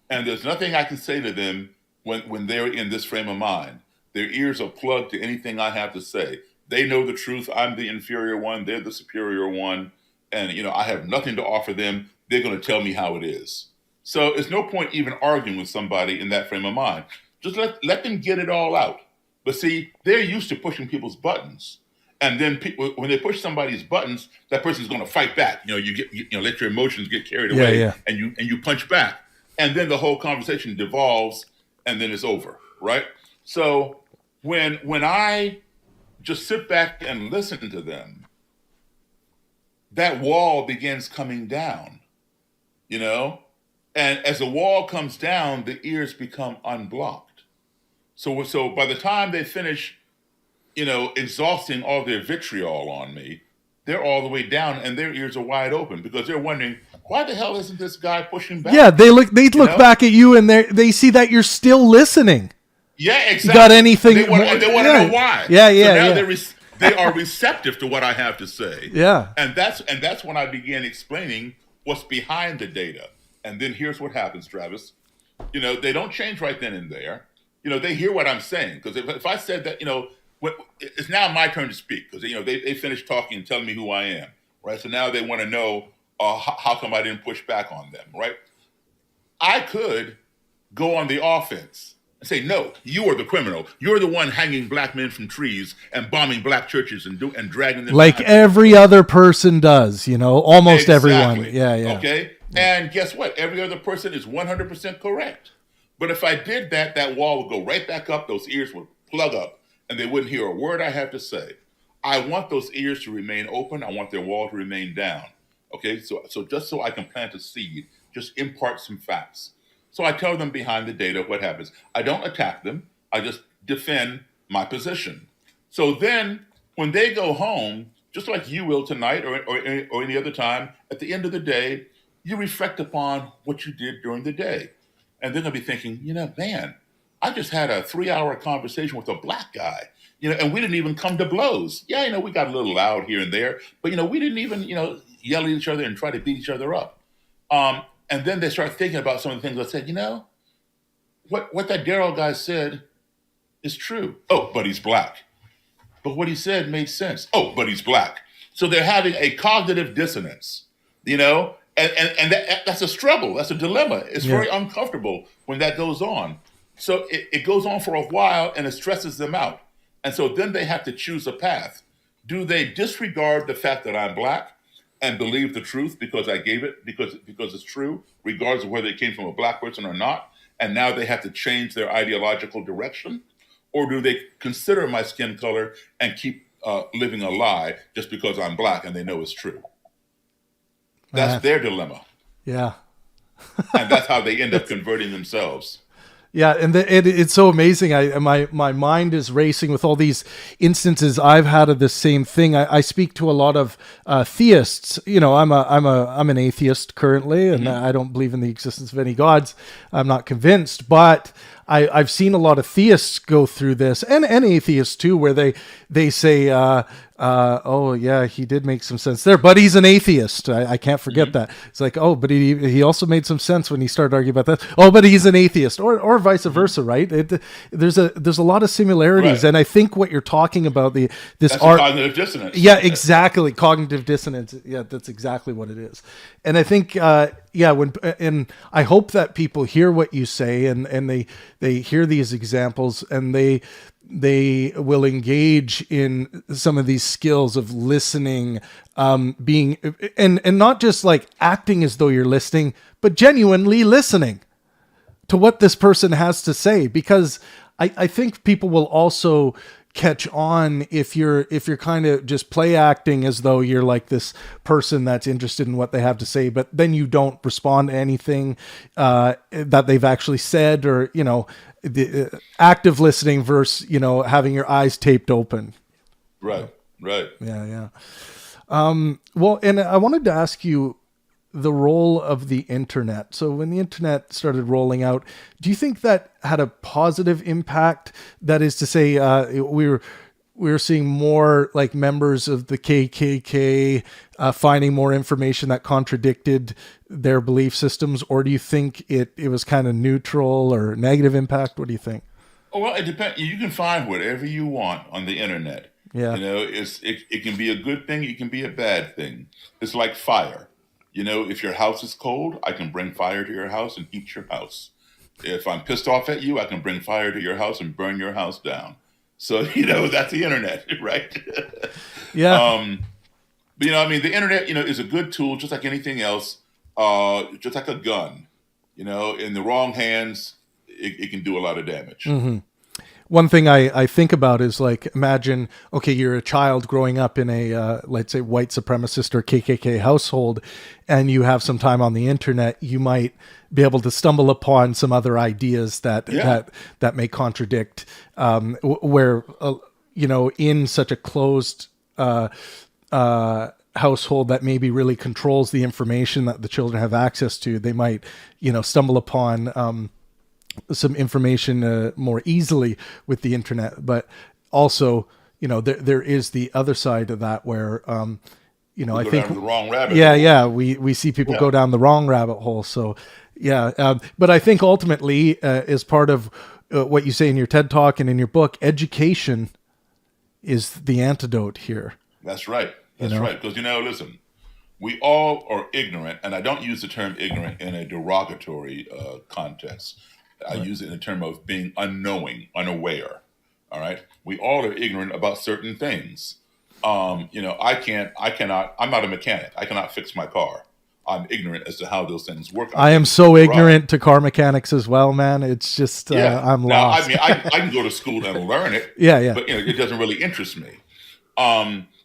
And there's nothing I can say to them when they're in this frame of mind. Their ears are plugged to anything I have to say. They know the truth. I'm the inferior one. They're the superior one. And, I have nothing to offer them. They're going to tell me how it is. So it's no point even arguing with somebody in that frame of mind. Just let them get it all out. But see, they're used to pushing people's buttons. And then when they push somebody's buttons, that person's going to fight back. Let your emotions get carried away, Yeah. and you punch back. And then the whole conversation devolves and then it's over, right? So when I just sit back and listen to them, that wall begins coming down, And as the wall comes down, the ears become unblocked. So by the time they finish, exhausting all their vitriol on me, they're all the way down and their ears are wide open because they're wondering, why the hell isn't this guy pushing back? Yeah, they look back at you and they see that you're still listening. Yeah, exactly. You got anything? They want to know why. Yeah. So now they are receptive to what I have to say. Yeah. And that's when I began explaining what's behind the data. And then here's what happens, Travis. They don't change right then and there. They hear what I'm saying. Because if I said that, it's now my turn to speak. Because, they finished talking and telling me who I am. Right? So now they want to know how come I didn't push back on them. Right? I could go on the offense and say, no, you are the criminal. You're the one hanging black men from trees and bombing black churches and dragging them like every other person does, almost everyone. Exactly. Yeah. Okay. And guess what? Every other person is 100% correct. But if I did that, that wall would go right back up. Those ears would plug up and they wouldn't hear a word I have to say. I want those ears to remain open. I want their wall to remain down. Okay. So just so I can plant a seed, just impart some facts. So I tell them behind the data what happens. I don't attack them. I just defend my position. So then when they go home, just like you will tonight or any other time, at the end of the day, you reflect upon what you did during the day. And then they'll be thinking, man, I just had a 3-hour conversation with a black guy, and we didn't even come to blows. Yeah, we got a little loud here and there, but, we didn't even, yell at each other and try to beat each other up. And then they start thinking about some of the things I said, what that Daryl guy said is true. Oh, but he's black. But what he said made sense. Oh, but he's black. So they're having a cognitive dissonance, and that's a struggle. That's a dilemma. It's very uncomfortable when that goes on. So it goes on for a while and it stresses them out. And so then they have to choose a path. Do they disregard the fact that I'm black and believe the truth because I gave it, because it's true, regardless of whether it came from a black person or not, and now they have to change their ideological direction? Or do they consider my skin color and keep living a lie just because I'm black and they know it's true? That's their dilemma. Yeah. And that's how they end up converting themselves. Yeah, and it's so amazing. My mind is racing with all these instances I've had of the same thing. I speak to a lot of theists. You know, I'm an atheist currently, and I don't believe in the existence of any gods. I'm not convinced, but I've seen a lot of theists go through this, and atheists too, where they say, oh yeah, he did make some sense there, but he's an atheist. I can't forget that. It's like, oh, but he also made some sense when he started arguing about that. Oh, but he's an atheist, or vice versa, right? There's a lot of similarities, Right. and I think what you're talking about That's cognitive dissonance. Yeah, exactly, cognitive dissonance. Yeah, that's exactly what it is. And I think and I hope that people hear what you say and they hear these examples and they will engage in some of these skills of listening, being and not just like acting as though you're listening, but genuinely listening to what this person has to say, because I think people will also catch on if you're kind of just play acting as though you're like this person that's interested in what they have to say, but then you don't respond to anything that they've actually said, or the active listening versus having your eyes taped open. Right. Yeah. Well, and I wanted to ask you the role of the internet. So when the internet started rolling out, do you think that had a positive impact? That is to say, we were seeing more like members of the KKK finding more information that contradicted their belief systems, or do you think it was kind of neutral or negative impact? What do you think? Oh, well, it depends. You can find whatever you want on the internet. Yeah. It can be a good thing. It can be a bad thing. It's like fire. If your house is cold, I can bring fire to your house and heat your house. If I'm pissed off at you, I can bring fire to your house and burn your house down. So, that's the internet, right? Yeah. But, the internet, is a good tool, just like anything else, just like a gun. In the wrong hands, it can do a lot of damage. Mm-hmm. One thing I think about is like, imagine, okay, you're a child growing up in a, let's say, white supremacist or KKK household, and you have some time on the internet, you might be able to stumble upon some other ideas that may contradict, where, in such a closed household that maybe really controls the information that the children have access to, they might, stumble upon some information more easily with the internet. But also, there is the other side of that where, I think down the wrong rabbit hole. We see people go down the wrong rabbit hole. So but I think ultimately, as part of what you say in your TED Talk and in your book, education is the antidote here. That's right. That's right. Because, listen, we all are ignorant, and I don't use the term ignorant in a derogatory context. I use it in the term of being unknowing, unaware. All right. We all are ignorant about certain things. I'm not a mechanic. I cannot fix my car. I'm ignorant as to how those things work. I am so ignorant to car mechanics as well, man. It's just, I'm lost. I can go to school and learn it. Yeah. But, it doesn't really interest me.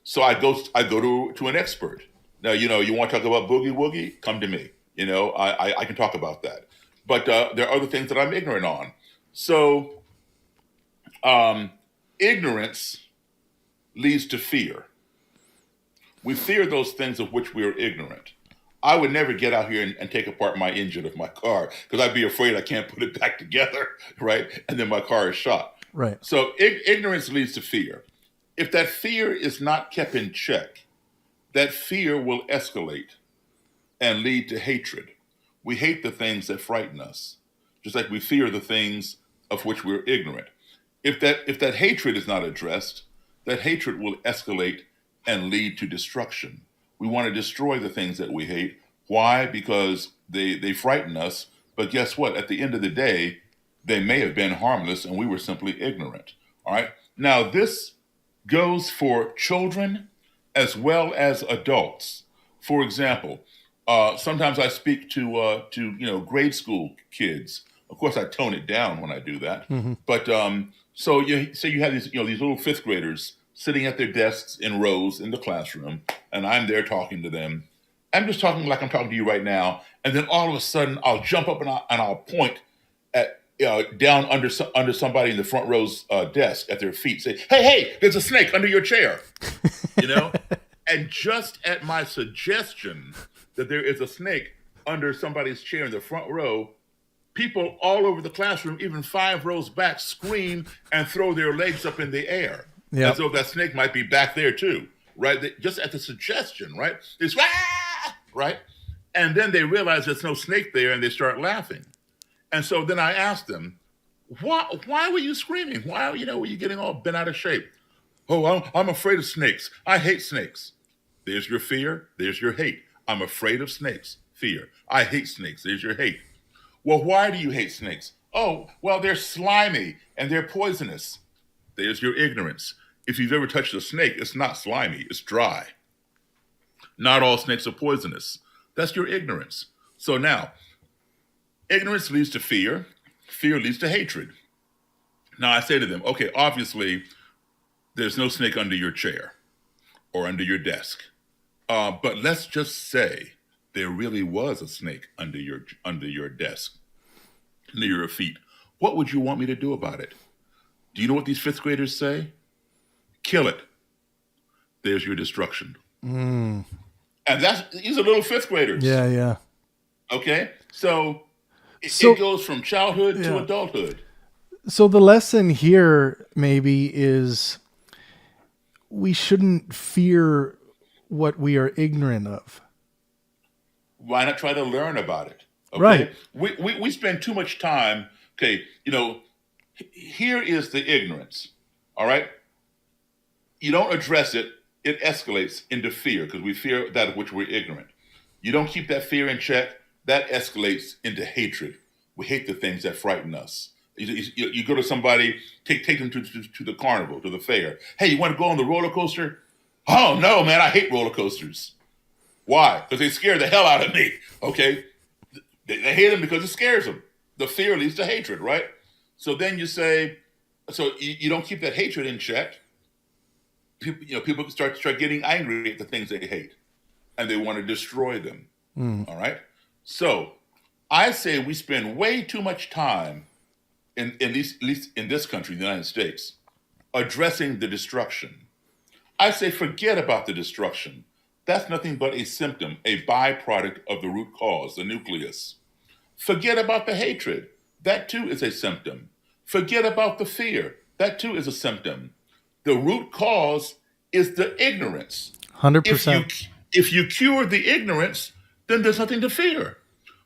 So I go to an expert. Now, you want to talk about boogie-woogie? Come to me. I can talk about that. But there are other things that I'm ignorant on. So ignorance leads to fear. We fear those things of which we are ignorant. I would never get out here and take apart my engine of my car because I'd be afraid I can't put it back together, right? And then my car is shot. Right. So ignorance leads to fear. If that fear is not kept in check, that fear will escalate and lead to hatred. We hate the things that frighten us, just like we fear the things of which we're ignorant. If that hatred is not addressed, that hatred will escalate and lead to destruction. We want to destroy the things that we hate. Why? Because they frighten us. But guess what? At the end of the day, They may have been harmless and we were simply ignorant. All right. Now, this goes for children as well as adults. For example, sometimes I speak to grade school kids. Of course, I tone it down when I do that. But so you have these these little fifth graders sitting at their desks in rows in the classroom, and I'm there talking to them. I'm just talking like I'm talking to you right now, and then all of a sudden I'll jump up and I'll point at down under somebody in the front row's desk at their feet, say, "Hey, there's a snake under your chair," And just at my suggestion that there is a snake under somebody's chair in the front row, people all over the classroom, even 5 rows back, scream and throw their legs up in the air, as though that snake might be back there too, right? Just at the suggestion, right? It's right, and then they realize there's no snake there, and they start laughing. And so then I asked them, why were you screaming? Why, were you getting all bent out of shape? Oh, I'm afraid of snakes. I hate snakes. There's your fear. There's your hate. I'm afraid of snakes. Fear. I hate snakes. There's your hate. Well, why do you hate snakes? Oh, well, they're slimy and they're poisonous. There's your ignorance. If you've ever touched a snake, it's not slimy. It's dry. Not all snakes are poisonous. That's your ignorance. So now, ignorance leads to fear. Fear leads to hatred. Now I say to them, okay, obviously there's no snake under your chair or under your desk. But let's just say there really was a snake under your desk, near your feet. What would you want me to do about it? Do you know what these 5th graders say? Kill it. There's your destruction. And these are little 5th graders. Yeah. Okay? So it goes from childhood to adulthood. So the lesson here maybe is we shouldn't fear what we are ignorant of. Why not try to learn about it? Okay? Right. We spend too much time. Okay, here is the ignorance. All right? You don't address it, it escalates into fear because we fear that of which we're ignorant. You don't keep that fear in check, that escalates into hatred. We hate the things that frighten us. You go to somebody, take them to the carnival, to the fair. Hey, you want to go on the roller coaster? Oh, no, man, I hate roller coasters. Why? Because they scare the hell out of me, okay? They hate them because it scares them. The fear leads to hatred, right? So then you say, you don't keep that hatred in check. People start getting angry at the things they hate, and they want to destroy them, all right? So I say we spend way too much time, at least in this country, the United States, addressing the destruction. I say forget about the destruction. That's nothing but a symptom, a byproduct of the root cause, the nucleus. Forget about the hatred. That too is a symptom. Forget about the fear. That too is a symptom. The root cause is the ignorance. 100%. If you cure the ignorance, then there's nothing to fear.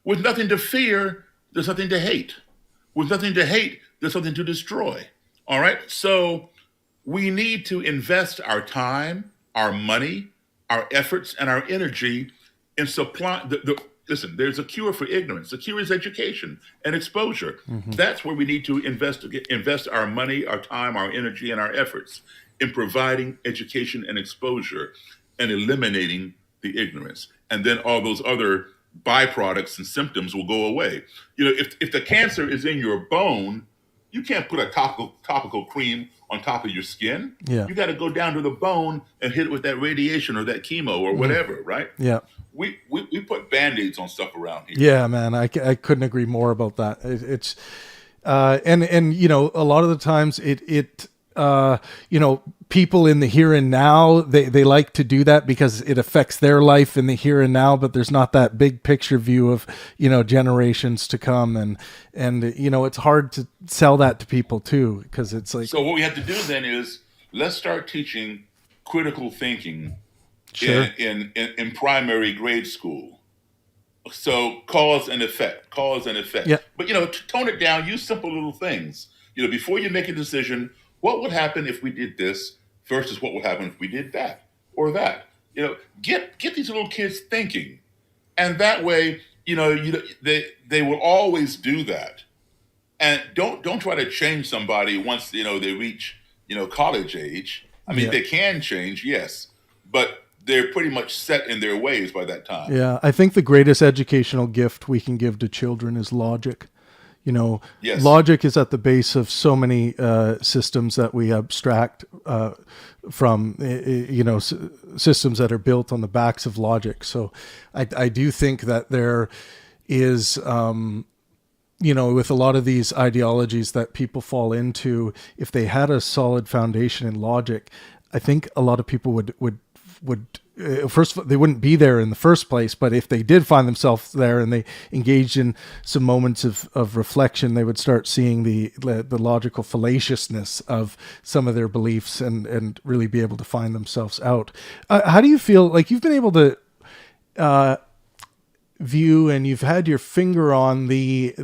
With nothing to fear, there's nothing to hate. With nothing to hate, there's something to destroy. All right? So we need to invest our time, our money, our efforts, and our energy in supply. Listen, there's a cure for ignorance. The cure is education and exposure. That's where we need to invest our money, our time, our energy, and our efforts in providing education and exposure and eliminating the ignorance. And then all those other byproducts and symptoms will go away. If the cancer is in your bone, you can't put a topical cream on top of your skin. You got to go down to the bone and hit it with that radiation or that chemo or whatever, right? Yeah. We put Band-Aids on stuff around here. Yeah, man, I couldn't agree more about that. It's and a lot of the times it people in the here and now, they like to do that because it affects their life in the here and now, but there's not that big picture view of, generations to come. And it's hard to sell that to people too, because it's like. So what we have to do then is let's start teaching critical thinking in primary grade school. So cause and effect. Yeah. But, tone it down, use simple little things. Before you make a decision, what would happen if we did this versus what would happen if we did that or that? Get these little kids thinking. And that way, they will always do that And don't try to change somebody once they reach college age. I mean, Yeah. they can change, yes, but they're pretty much set in their ways by that time. Yeah, I think the greatest educational gift we can give to children is logic. Yes. Logic is at the base of so many systems that we abstract from, systems that are built on the backs of logic. So I do think that there is, with a lot of these ideologies that people fall into, if they had a solid foundation in logic, I think a lot of people would first, they wouldn't be there in the first place, but if they did find themselves there and they engaged in some moments of reflection, they would start seeing the logical fallaciousness of some of their beliefs and really be able to find themselves out. How do you feel like you've been able to view, and you've had your finger on the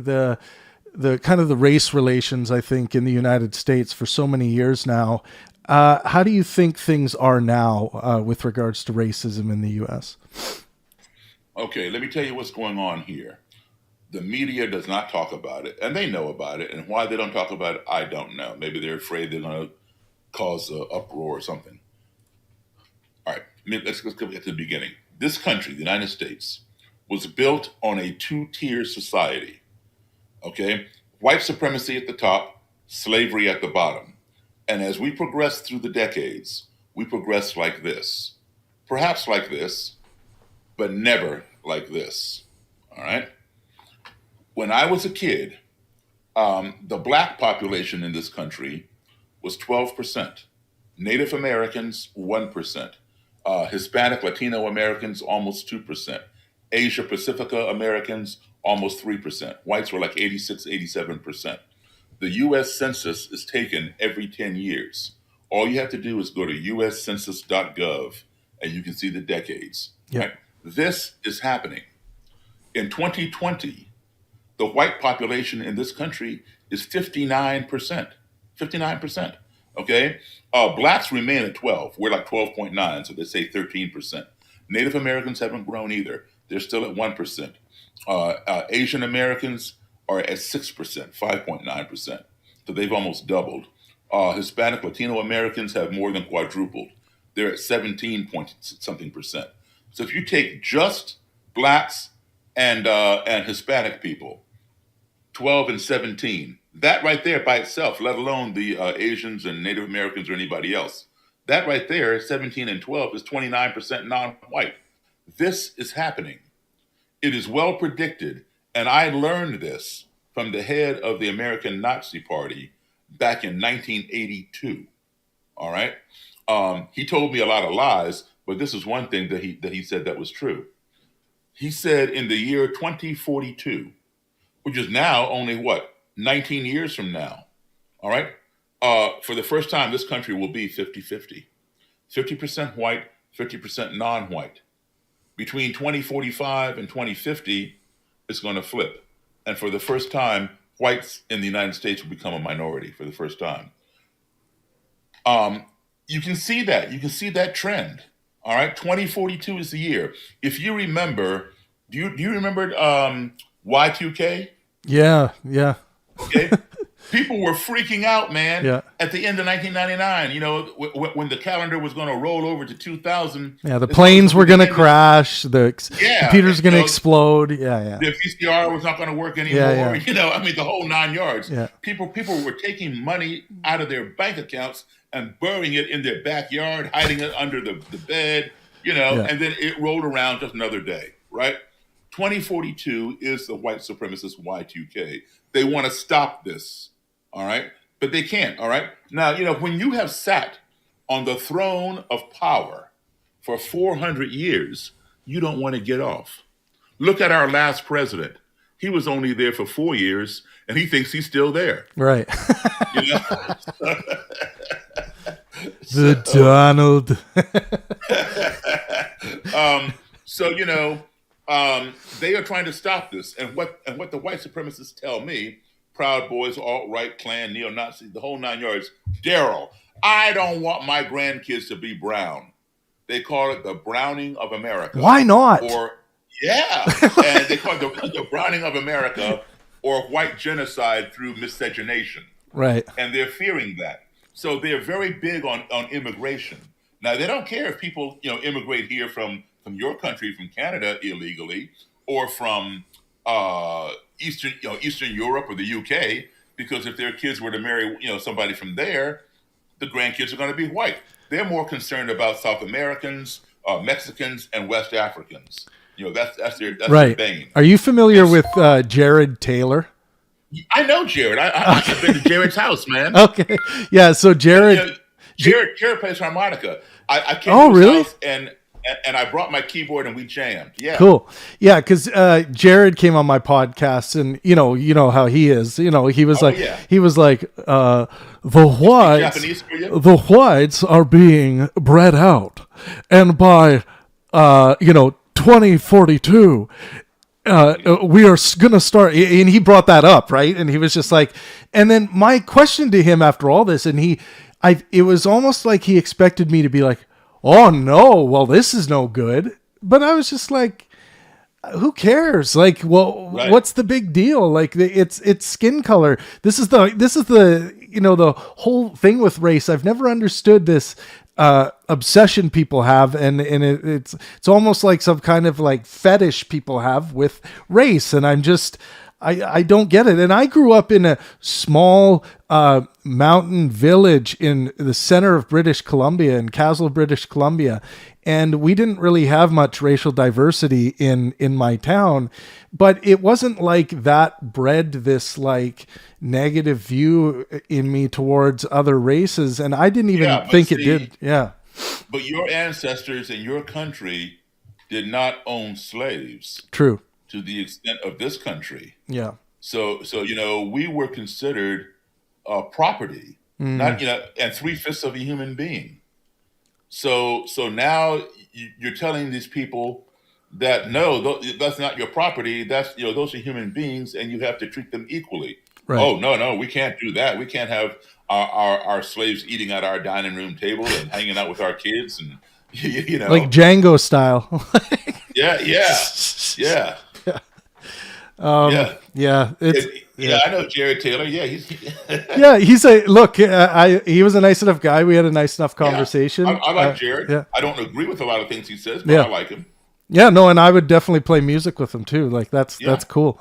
kind of the race relations, I think, in the United States for so many years now? How do you think things are now with regards to racism in the U.S.? Okay, let me tell you what's going on here. The media does not talk about it, and they know about it. And why they don't talk about it, I don't know. Maybe they're afraid they're going to cause an uproar or something. All right, let's go at the beginning. This country, the United States, was built on a two-tier society. Okay, white supremacy at the top, slavery at the bottom. And as we progress through the decades, we progress like this. Perhaps like this, but never like this. All right? When I was a kid, the black population in this country was 12%. Native Americans, 1%. Hispanic, Latino Americans, almost 2%. Asia Pacifica Americans, almost 3%. Whites were like 86, 87%. The U.S. Census is taken every 10 years. All you have to do is go to uscensus.gov and you can see the decades. Yep. Right? This is happening. In 2020, the white population in this country is 59%. 59%. Okay? Blacks remain at 12. We're like 12.9, so they say 13%. Native Americans haven't grown either. They're still at 1%. Asian Americans are at 6%, 5.9%. So they've almost doubled. Hispanic, Latino Americans have more than quadrupled. They're at 17 point something percent. So if you take just blacks and Hispanic people, 12 and 17, that right there by itself, let alone the Asians and Native Americans or anybody else, that right there, 17 and 12, is 29% non-white. This is happening. It is well predicted. And I learned this from the head of the American Nazi Party back in 1982. All right. He told me a lot of lies, but this is one thing that he said that was true. He said in the year 2042, which is now only 19 years from now. All right. For the first time, this country will be 50-50. 50% white, 50% non-white. Between 2045 and 2050, it's going to flip. And for the first time, whites in the United States will become a minority for the first time. You can see that. You can see that trend. All right. 2042 is the year. If you remember, do you remember Y2K? Yeah. Okay. People were freaking out, man. Yeah. At the end of 1999, when the calendar was going to roll over to 2000. Yeah, the planes were going to crash. The computers going to explode. Yeah. The VCR was not going to work anymore. Yeah. The whole 9 yards. Yeah. People were taking money out of their bank accounts and burying it in their backyard, hiding it under the bed, and then it rolled around just another day, right? 2042 is the white supremacist Y2K. They want to stop this. All right. But they can't. All right. Now, when you have sat on the throne of power for 400 years, you don't want to get off. Look at our last president. He was only there for 4 years and he thinks he's still there. Right. Donald. They are trying to stop this. And what the white supremacists tell me, Proud Boys, alt-right, Klan, neo-Nazi, the whole 9 yards. Daryl, I don't want my grandkids to be brown. They call it the browning of America. Why not? And they call it the browning of America or white genocide through miscegenation. Right. And they're fearing that. So they're very big on immigration. Now, they don't care if people, immigrate here from your country, from Canada illegally, or from Eastern Europe or the UK, because if their kids were to marry, somebody from there, the grandkids are going to be white. They're more concerned about South Americans, Mexicans, and West Africans. That's their vein. Are you familiar with Jared Taylor? I know Jared. I've been to Jared's house, man. Okay. Yeah. So Jared plays harmonica. I came to his really? house and I brought my keyboard and we jammed. Yeah. Cool. Yeah, because Jared came on my podcast, and you know how he is. He was the whites are being bred out, and by 2042. We are gonna start, and he brought that up, right? And he was just like, and then my question to him after all this, and it was almost like he expected me to be like, oh no, well this is no good. But I was just like, who cares? Like, well, right. What's the big deal? Like, it's skin color. This is the the whole thing with race. I've never understood this obsession people have, and it's almost like some kind of like fetish people have with race, and I don't get it. And I grew up in a small mountain village in the center of British Columbia, in Castle, British Columbia, and we didn't really have much racial diversity in my town, but it wasn't like that bred this like negative view in me towards other races, and I didn't even think it did. Yeah. But your ancestors in your country did not own slaves. True. To the extent of this country. Yeah. So we were considered property, not and 3/5 of a human being. So now you're telling these people that no, that's not your property. That's those are human beings, and you have to treat them equally. Right. Oh no, we can't do that. We can't have our slaves eating at our dining room table and hanging out with our kids, and like Django style. Yeah. I know Jared Taylor. Yeah, he was a nice enough guy. We had a nice enough conversation. I like Jared. Yeah. I don't agree with a lot of things he says, but I like him. Yeah, no, and I would definitely play music with him too. Like that's cool.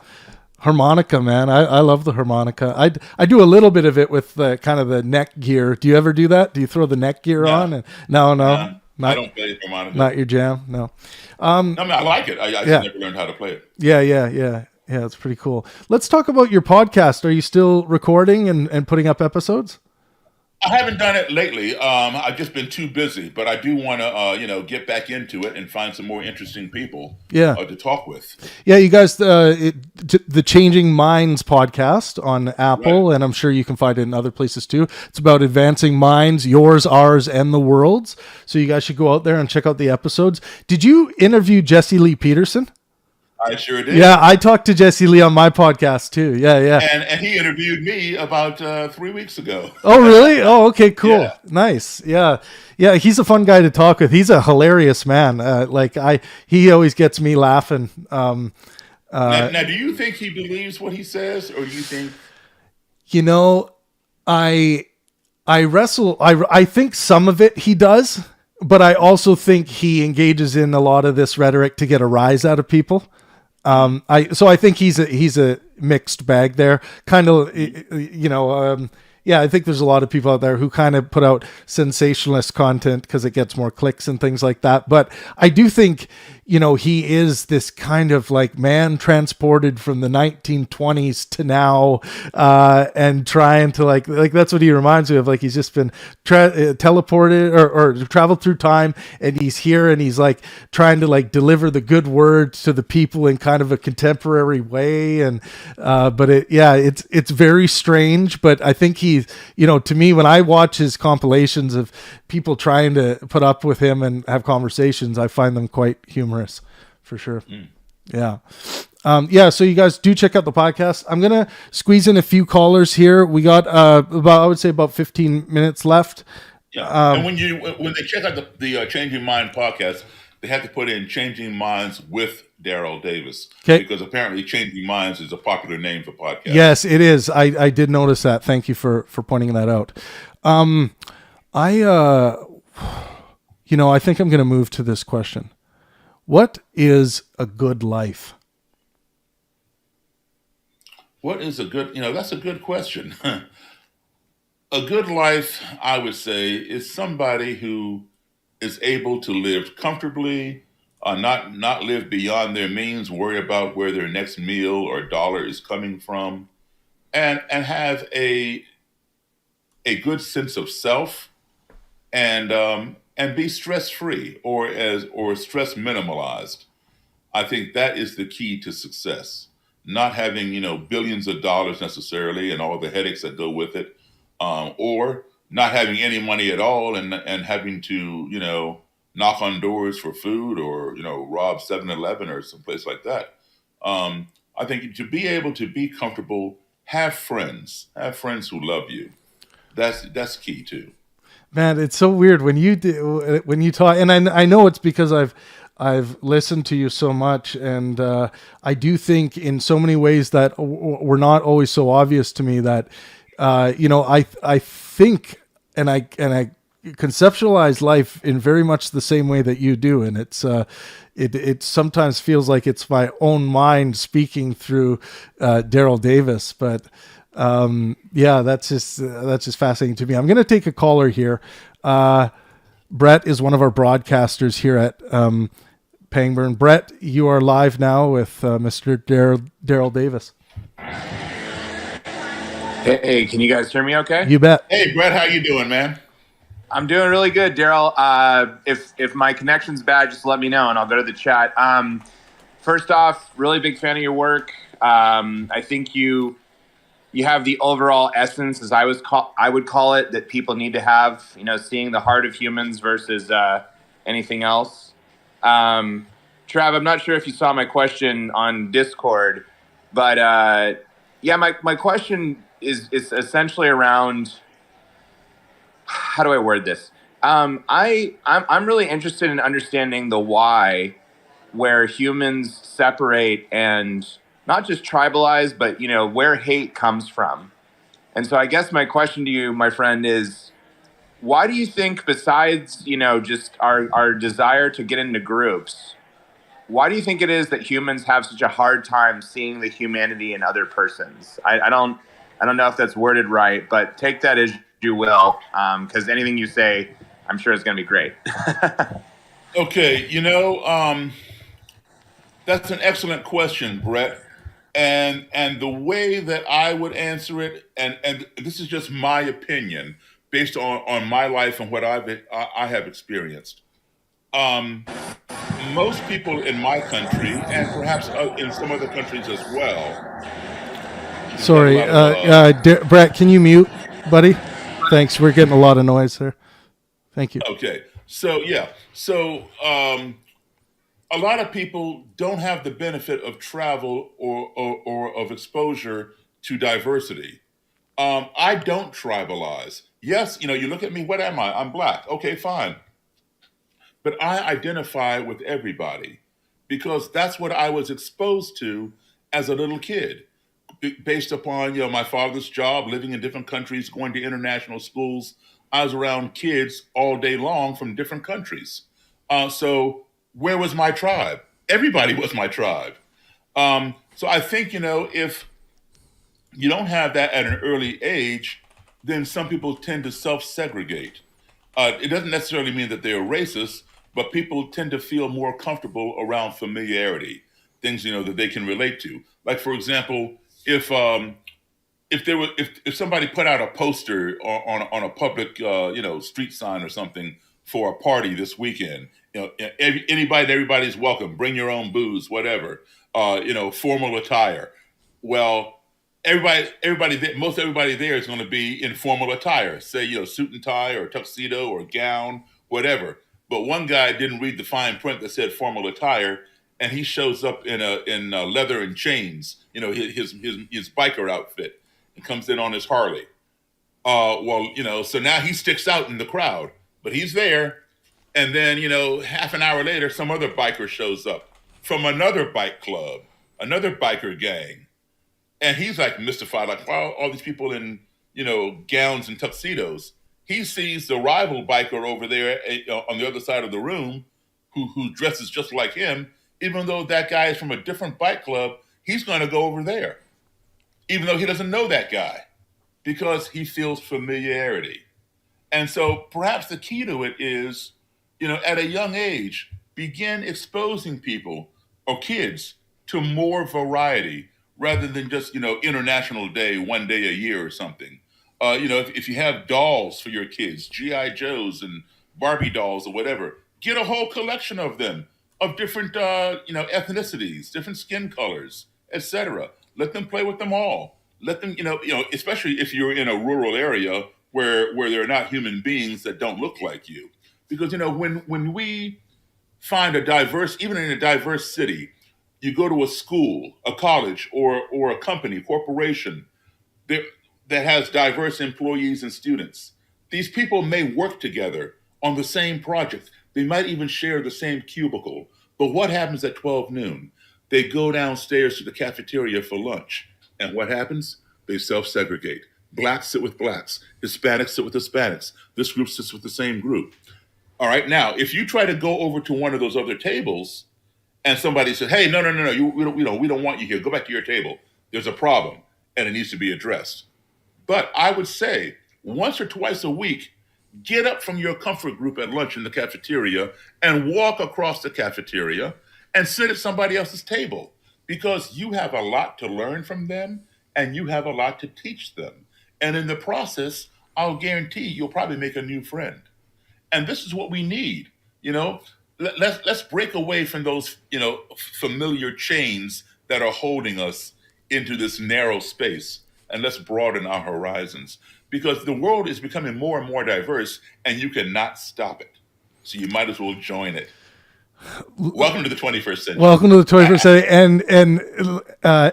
Harmonica, man. I love the harmonica. I do a little bit of it with the kind of the neck gear. Do you ever do that? Do you throw the neck gear on? And no. I don't play harmonica. Not your jam, no. I like it. I just never learned how to play it. Yeah, it's pretty cool. Let's talk about your podcast. Are you still recording and putting up episodes? I haven't done it lately. I've just been too busy, but I do want to, get back into it and find some more interesting people to talk with. Yeah, you guys, the Changing Minds podcast on Apple, right. And I'm sure you can find it in other places too. It's about advancing minds, yours, ours, and the world's. So you guys should go out there and check out the episodes. Did you interview Jesse Lee Peterson? I sure did. Yeah, I talked to Jesse Lee on my podcast too. Yeah. And he interviewed me about 3 weeks ago. Oh, really? Oh, okay, cool. Yeah. Nice. Yeah. He's a fun guy to talk with. He's a hilarious man. He always gets me laughing. Now, do you think he believes what he says, or do you think? I wrestle. I think some of it he does, but I also think he engages in a lot of this rhetoric to get a rise out of people. I think he's a mixed bag there. Kind of, I think there's a lot of people out there who kind of put out sensationalist content because it gets more clicks and things like that. But I do think, he is this kind of like man transported from the 1920s to now, and trying to like that's what he reminds me of. Like he's just been teleported or traveled through time, and he's here, and he's like trying to like deliver the good word to the people in kind of a contemporary way. And but it's very strange. But I think he's, to me, when I watch his compilations of people trying to put up with him and have conversations, I find them quite humorous for sure. Yeah. So you guys do check out the podcast. I'm going to squeeze in a few callers here. We got about 15 minutes left. Yeah. And when they check out the Changing Mind podcast, they have to put in Changing Minds with Daryl Davis. Okay. Because apparently Changing Minds is a popular name for podcasts. Yes, it is. I did notice that. Thank you for pointing that out. I think I'm going to move to this question. What is a good life? What is a good, that's a good question. A good life, I would say, is somebody who is able to live comfortably, not live beyond their means, worry about where their next meal or dollar is coming from, and have a good sense of self, and be stress free or stress minimalized. I think that is the key to success. Not having billions of dollars necessarily and all the headaches that go with it, or not having any money at all and having to knock on doors for food or rob 7-Eleven or someplace like that. I think to be able to be comfortable, have friends who love you. That's key too. Man, it's so weird when you talk, and I know it's because I've listened to you so much, and I do think in so many ways that were not always so obvious to me that I think and I conceptualize life in very much the same way that you do, and it sometimes feels like it's my own mind speaking through Daryl Davis, but. That's just fascinating to me. I'm going to take a caller here. Brett is one of our broadcasters here at Pangburn. Brett, you are live now with Mr. Daryl Davis. Hey, can you guys hear me okay? You bet. Hey, Brett, how you doing, man? I'm doing really good, Daryl. If my connection's bad, just let me know and I'll go to the chat. First off, really big fan of your work. I think you have the overall essence, as I would call it, that people need to have, seeing the heart of humans versus anything else. Trav, I'm not sure if you saw my question on Discord, but my question is essentially around, how do I word this? I'm really interested in understanding the why, where humans separate and not just tribalize, but, where hate comes from. And so I guess my question to you, my friend, is why do you think, besides, just our desire to get into groups, why do you think it is that humans have such a hard time seeing the humanity in other persons? I don't know if that's worded right, but take that as you will, because anything you say, I'm sure is going to be great. Okay, that's an excellent question, Brett. And the way that I would answer it, and this is just my opinion based on my life and what I have experienced. Most people in my country, and perhaps in some other countries as well. Sorry, Brett, can you mute, buddy? Thanks. We're getting a lot of noise there. Thank you. Okay. So a lot of people don't have the benefit of travel or of exposure to diversity. I don't tribalize. Yes, you look at me, what am I? I'm black. Okay, fine. But I identify with everybody because that's what I was exposed to as a little kid, based upon, my father's job, living in different countries, going to international schools. I was around kids all day long from different countries. So where was my tribe? Everybody was my tribe. So I think, if you don't have that at an early age, then some people tend to self-segregate. It doesn't necessarily mean that they're racist, but people tend to feel more comfortable around familiarity, things, that they can relate to. Like, for example, if somebody put out a poster on a public, street sign or something for a party this weekend, everybody's welcome. Bring your own booze, whatever. Formal attire. Well, most everybody there is going to be in formal attire. Say, suit and tie or tuxedo or gown, whatever. But one guy didn't read the fine print that said formal attire, and he shows up in leather and chains. His biker outfit, and comes in on his Harley. So now he sticks out in the crowd, but he's there. And then, half an hour later, some other biker shows up from another bike club, another biker gang. And he's like mystified, like, wow, all these people in, gowns and tuxedos. He sees the rival biker over there on the other side of the room who dresses just like him. Even though that guy is from a different bike club, he's going to go over there, even though he doesn't know that guy, because he feels familiarity. And so perhaps the key to it is, at a young age, begin exposing people or kids to more variety rather than just, International Day, one day a year or something. If you have dolls for your kids, G.I. Joes and Barbie dolls or whatever, get a whole collection of them of different, ethnicities, different skin colors, etc. Let them play with them all. Let them, especially if you're in a rural area where there are not human beings that don't look like you. Because, when we find even in a diverse city, you go to a school, a college, or a company, corporation that has diverse employees and students. These people may work together on the same project. They might even share the same cubicle. But what happens at 12 noon? They go downstairs to the cafeteria for lunch. And what happens? They self-segregate. Blacks sit with blacks. Hispanics sit with Hispanics. This group sits with the same group. All right. Now, if you try to go over to one of those other tables and somebody says, hey, no, we don't want you here. Go back to your table. There's a problem and it needs to be addressed. But I would say once or twice a week, get up from your comfort group at lunch in the cafeteria and walk across the cafeteria and sit at somebody else's table, because you have a lot to learn from them and you have a lot to teach them. And in the process, I'll guarantee you'll probably make a new friend. And this is what we need. Let's break away from those, familiar chains that are holding us into this narrow space, and let's broaden our horizons, because the world is becoming more and more diverse and you cannot stop it. So you might as well join it. Welcome to the 21st century. Welcome to the 21st century. And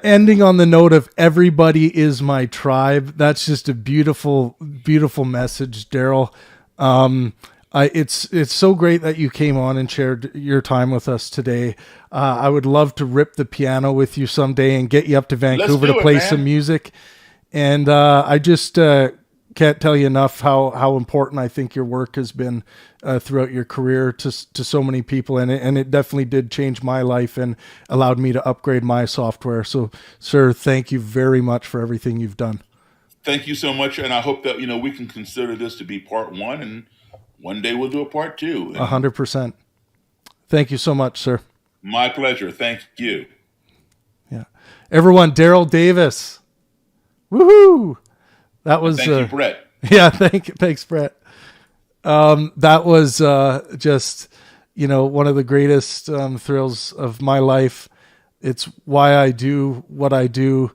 ending on the note of everybody is my tribe. That's just a beautiful, beautiful message, Daryl. It's so great that you came on and shared your time with us today. I would love to rip the piano with you someday and get you up to Vancouver to play some music. And I just can't tell you enough how important I think your work has been throughout your career to so many people. And it definitely did change my life and allowed me to upgrade my software. So, sir, thank you very much for everything you've done. Thank you so much. And I hope that, we can consider this to be part one, and one day we'll do a part two. 100%. Thank you so much, sir. My pleasure. Thank you. Yeah. Everyone, Daryl Davis. Woohoo! That was thank you, Brett. Yeah, thanks, Brett. That was just one of the greatest thrills of my life. It's why I do what I do,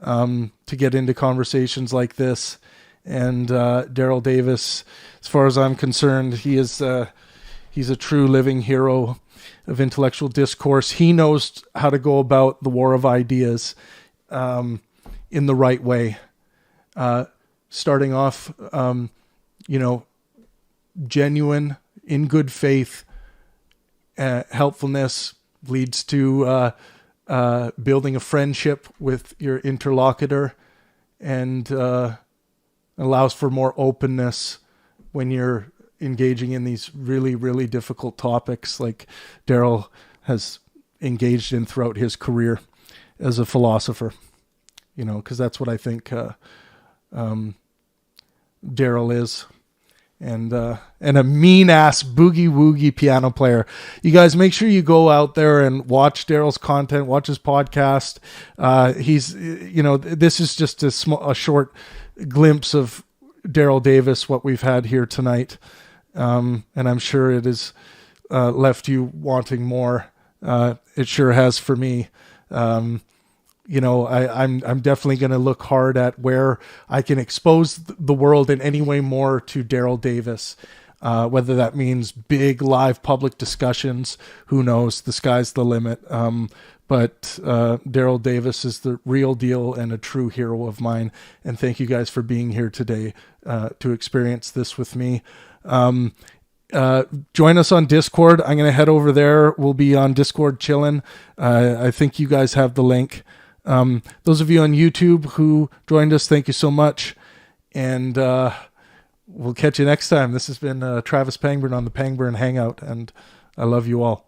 to get into conversations like this. And Daryl Davis, as far as I'm concerned, he's a true living hero of intellectual discourse. He knows how to go about the war of ideas in the right way. Starting off, genuine, in good faith, helpfulness leads to building a friendship with your interlocutor, and allows for more openness when you're engaging in these really, really difficult topics like Daryl has engaged in throughout his career as a philosopher, because that's what I think Daryl is. And a mean-ass boogie-woogie piano player. You guys, make sure you go out there and watch Daryl's content, watch his podcast. He's, this is just a short glimpse of Daryl Davis, what we've had here tonight. And I'm sure it has left you wanting more. It sure has for me. I'm definitely going to look hard at where I can expose the world in any way more to Daryl Davis, whether that means big live public discussions. Who knows? The sky's the limit. But Daryl Davis is the real deal and a true hero of mine. And thank you guys for being here today to experience this with me. Join us on Discord. I'm going to head over there. We'll be on Discord chilling. I think you guys have the link. Those of you on YouTube who joined us, thank you so much. And we'll catch you next time. This has been Travis Pangburn on the Pangburn Hangout, and I love you all.